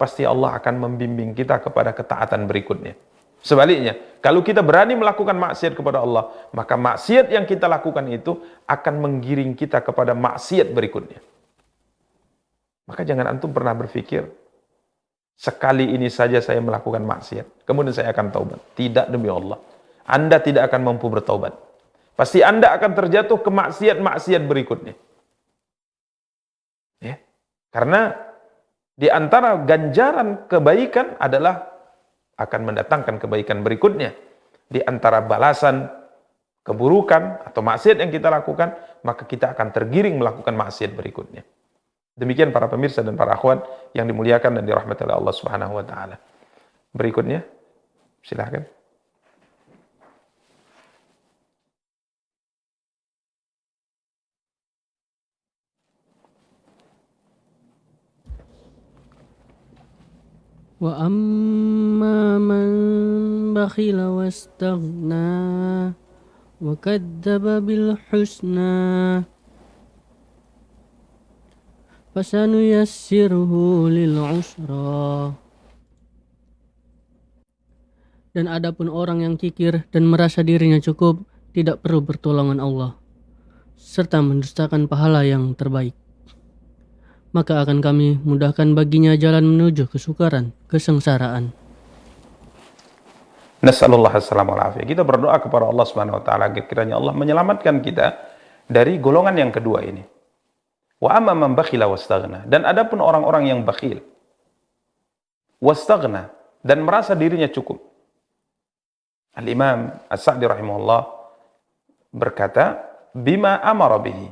pasti Allah akan membimbing kita kepada ketaatan berikutnya. Sebaliknya, kalau kita berani melakukan maksiat kepada Allah, maka maksiat yang kita lakukan itu akan menggiring kita kepada maksiat berikutnya. Maka jangan antum pernah berpikir, sekali ini saja saya melakukan maksiat, kemudian saya akan taubat. Tidak, demi Allah. Anda tidak akan mampu bertaubat. Pasti Anda akan terjatuh ke maksiat-maksiat berikutnya. Ya. Karena di antara ganjaran kebaikan adalah akan mendatangkan kebaikan berikutnya. Di antara balasan keburukan atau maksiat yang kita lakukan, maka kita akan tergiring melakukan maksiat berikutnya. Demikian para pemirsa dan para akhwat yang dimuliakan dan dirahmati oleh Allah Subhanahu wa taala. Berikutnya, silakan. Wa amma man bakhila wastaghna wa kadzdzaba bil husna fasanuyassiruhu lil usra. Dan adapun orang yang kikir dan merasa dirinya cukup, tidak perlu pertolongan Allah, serta mendustakan pahala yang terbaik. Maka akan kami mudahkan baginya jalan menuju kesukaran, kesengsaraan. Nasallallahu alaihi Kita berdoa kepada Allah Subhanahu wa taala agar kiranya Allah menyelamatkan kita dari golongan yang kedua ini. Wa amma man bakhila wastaghna. Dan adapun orang-orang yang bakhil wastaghna dan merasa dirinya cukup. Al-Imam As-Sa'di rahimahullah berkata, bima amara bihi.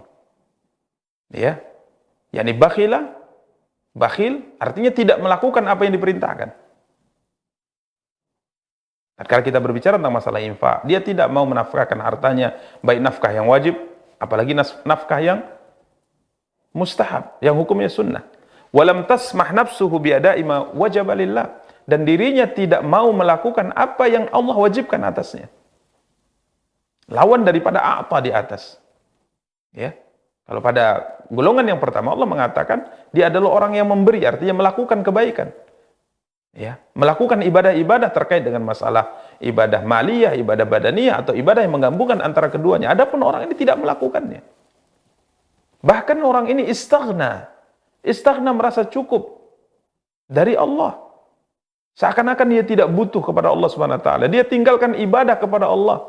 Ya. Yani bakhil artinya tidak melakukan apa yang diperintahkan. Kalau kita berbicara tentang masalah infak, dia tidak mau menafkahkan hartanya, baik nafkah yang wajib, apalagi nafkah yang mustahab, yang hukumnya sunnah. Walam tasmah nafsuhu biada'i ma wajaba lillah. Dan dirinya tidak mau melakukan apa yang Allah wajibkan atasnya. Lawan daripada a'ta di atas. Ya. Kalau pada golongan yang pertama Allah mengatakan dia adalah orang yang memberi, artinya melakukan kebaikan. Ya, melakukan ibadah-ibadah terkait dengan masalah ibadah maliyah, ibadah badaniyah atau ibadah yang menggabungkan antara keduanya. Adapun orang ini tidak melakukannya. Bahkan orang ini istaghna merasa cukup dari Allah. Seakan-akan dia tidak butuh kepada Allah Subhanahu wa taala. Dia tinggalkan ibadah kepada Allah.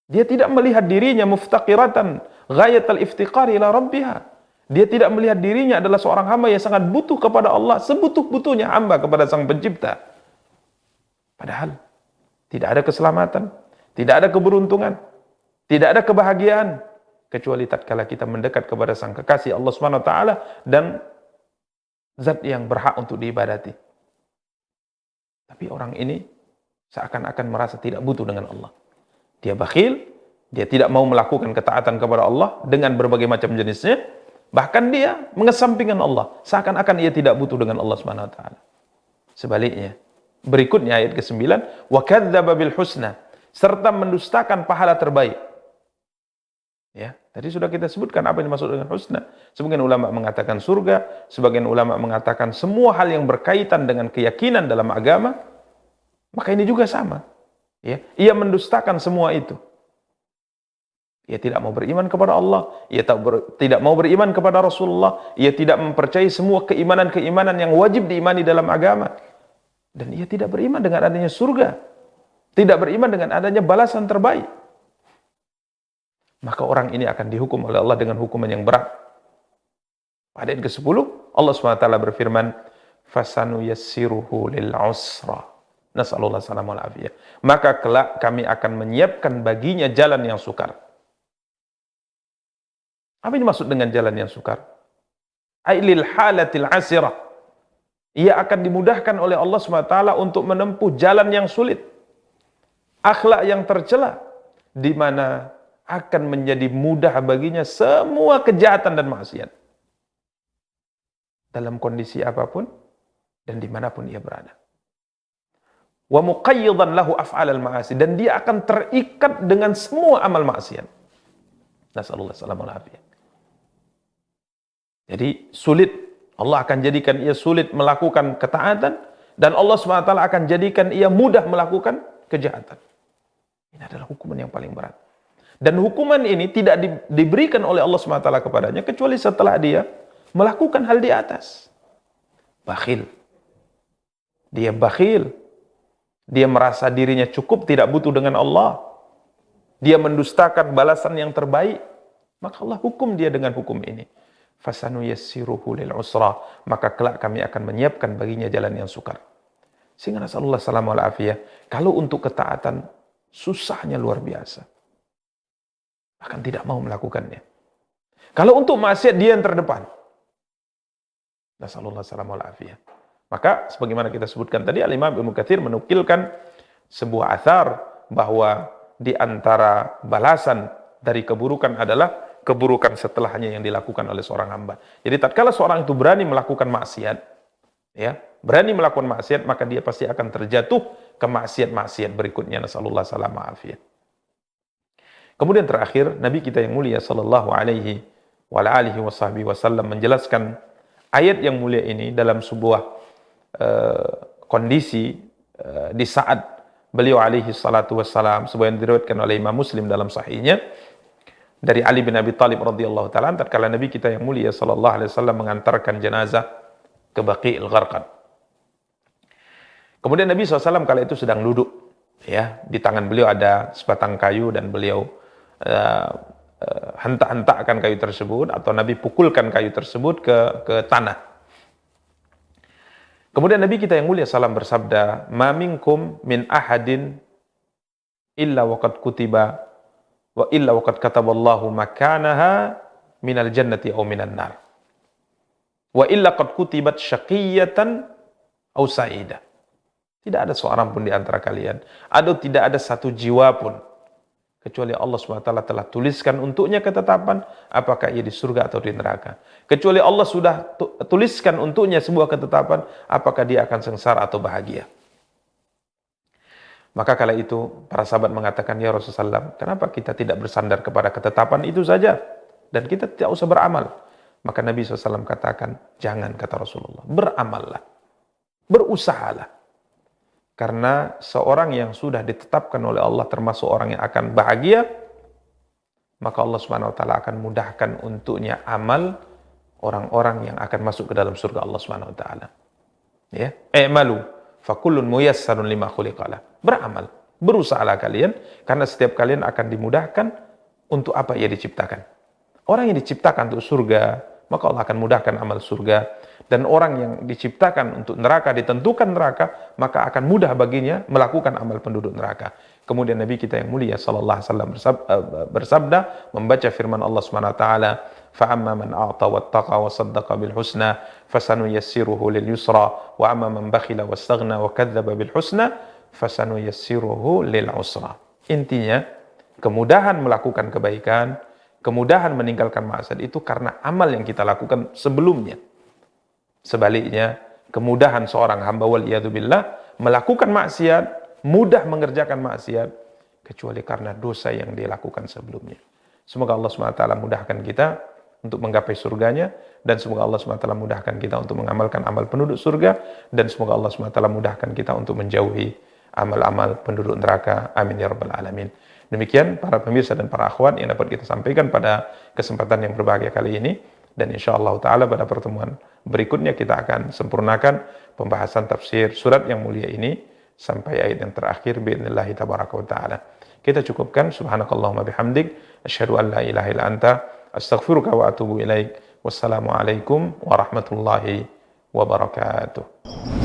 Dia tidak melihat dirinya muftaqiratan ghayatal iftiqari ila rabbiha. Dia tidak melihat dirinya adalah seorang hamba yang sangat butuh kepada Allah, sebutuh-butuhnya hamba kepada Sang Pencipta. Padahal tidak ada keselamatan, tidak ada keberuntungan, tidak ada kebahagiaan kecuali tatkala kita mendekat kepada Sang Kekasih Allah Subhanahu wa taala dan zat yang berhak untuk diibadati. Tapi orang ini seakan-akan merasa tidak butuh dengan Allah. Dia bakhil, dia tidak mau melakukan ketaatan kepada Allah dengan berbagai macam jenisnya, bahkan dia mengesampingkan Allah, seakan-akan ia tidak butuh dengan Allah Subhanahu wa taala. Sebaliknya, berikutnya ayat ke-9, wa kadzdzaba bil husna, serta mendustakan pahala terbaik. Ya, tadi sudah kita sebutkan apa yang dimaksud dengan husna. Sebagian ulama mengatakan surga, sebagian ulama mengatakan semua hal yang berkaitan dengan keyakinan dalam agama. Maka ini juga sama. Ya, ia mendustakan semua itu. Ia tidak mau beriman kepada Allah, ia tidak mau beriman kepada Rasulullah, ia tidak mempercayai semua keimanan-keimanan yang wajib diimani dalam agama. Dan ia tidak beriman dengan adanya surga, tidak beriman dengan adanya balasan terbaik. Maka orang ini akan dihukum oleh Allah dengan hukuman yang berat. Pada ayat ke-10, Allah SWT berfirman, fasanuyassiruhu lil usra. Nas'alullah salam wal afiyah. Maka kelak kami akan menyiapkan baginya jalan yang sukar. Apa ini maksud dengan jalan yang sukar? Ailil halatil asirah. Ia akan dimudahkan oleh Allah SWT untuk menempuh jalan yang sulit. Akhlak yang tercela, di mana akan menjadi mudah baginya semua kejahatan dan maksiat. Dalam kondisi apapun dan dimanapun ia berada. Wa muqayyidan lahu af'alal ma'asi. Dan dia akan terikat dengan semua amal maksiat. Nasallallahu alaihi wasallam. Jadi sulit. Allah akan jadikan ia sulit melakukan ketaatan. Dan Allah SWT akan jadikan ia mudah melakukan kejahatan. Ini adalah hukuman yang paling berat. Dan hukuman ini tidak diberikan oleh Allah SWT kepadanya kecuali setelah dia melakukan hal di atas. Bakhil. Dia bakhil. Dia merasa dirinya cukup, tidak butuh dengan Allah. Dia mendustakan balasan yang terbaik. Maka Allah hukum dia dengan hukum ini. Fasanuyassiruhu lil usra. Maka kelak kami akan menyiapkan baginya jalan yang sukar. Sehingga nasallallahu salam wal afiyah. Kalau untuk ketaatan, susahnya luar biasa. Bahkan tidak mau melakukannya. Kalau untuk maksiat dia yang terdepan. Nasallallahu salam wal afiyah. Maka sebagaimana kita sebutkan tadi, Al-Imam Ibnu Katsir menukilkan sebuah athar bahwa di antara balasan dari keburukan adalah keburukan setelahnya yang dilakukan oleh seorang hamba. Jadi tatkala seorang itu berani melakukan maksiat, ya, berani melakukan maksiat, maka dia pasti akan terjatuh ke maksiat-maksiat berikutnya. Nasallallahu salam wal afiyah. Kemudian terakhir, Nabi kita yang mulia sallallahu alaihi wa ala alihi wasallam menjelaskan ayat yang mulia ini dalam sebuah kondisi di saat beliau alaihi salatu wassalam, sebuah yang diriwayatkan oleh Imam Muslim dalam sahihnya dari Ali bin Abi Thalib radhiyallahu taala, tatkala Nabi kita yang mulia sallallahu alaihi wasallam mengantarkan jenazah ke Baqi'il Gharqad. Kemudian Nabi SAW kala itu sedang duduk, ya, di tangan beliau ada sebatang kayu dan beliau hentak-hentakkan kayu tersebut, atau Nabi pukulkan kayu tersebut ke tanah. Kemudian Nabi kita yang mulia salam bersabda, "Ma minkum min ahadin illa waqad kutiba wa illa waqad kataballahu makanaha minal jannati aw minan nar. Wa illa qad kutibat syaqiyatan aw sa'idah." Tidak ada seorang pun di antara kalian, atau tidak ada satu jiwa pun, kecuali Allah SWT telah tuliskan untuknya ketetapan apakah ia di surga atau di neraka. Kecuali Allah sudah tuliskan untuknya sebuah ketetapan apakah dia akan sengsara atau bahagia. Maka kala itu para sahabat mengatakan, "Ya Rasulullah, kenapa kita tidak bersandar kepada ketetapan itu saja dan kita tidak usah beramal?" Maka Nabi SAW katakan, "Jangan," kata Rasulullah, "beramallah, berusahalah. Karena seorang yang sudah ditetapkan oleh Allah termasuk orang yang akan bahagia, maka Allah Subhanahu wa taala akan mudahkan untuknya amal orang-orang yang akan masuk ke dalam surga Allah Subhanahu wa taala." Ya, "I'malu fa kullun muyassarun lima khuliqalah." Beramal, berusahalah kalian karena setiap kalian akan dimudahkan untuk apa ia diciptakan. Orang yang diciptakan untuk surga, maka Allah akan mudahkan amal surga. Dan orang yang diciptakan untuk neraka, ditentukan neraka, maka akan mudah baginya melakukan amal penduduk neraka. Kemudian Nabi kita yang mulia sallallahu alaihi wasallam bersabda, membaca firman Allah Subhanahu wa taala, "Fa amma man a'ta wattaqa wa saddaqa bil husna fasanuyassiruhu lil yusra wa amma man bakhila wastaghna wa kadzdzaba bil husna fasanuyassiruhu lil usra." Intinya, kemudahan melakukan kebaikan, kemudahan meninggalkan maksiat itu karena amal yang kita lakukan sebelumnya. Sebaliknya, kemudahan seorang hamba waliyadzubillah melakukan maksiat, mudah mengerjakan maksiat, kecuali karena dosa yang dia lakukan sebelumnya. Semoga Allah SWT mudahkan kita untuk menggapai surganya, dan semoga Allah SWT mudahkan kita untuk mengamalkan amal penduduk surga, dan semoga Allah SWT mudahkan kita untuk menjauhi amal-amal penduduk neraka. Amin ya rabbal alamin. Demikian para pemirsa dan para akhwat yang dapat kita sampaikan pada kesempatan yang berbahagia kali ini, dan insyaallah ta'ala pada pertemuan berikutnya kita akan sempurnakan pembahasan tafsir surat yang mulia ini sampai ayat yang terakhir biidznillah tabaraka wa ta'ala. Kita cukupkan. Subhanakallahumma bihamdik asyhadu an la ilaha illa anta astaghfiruka wa atubu ilaik. Wassalamualaikum warahmatullahi wabarakatuh.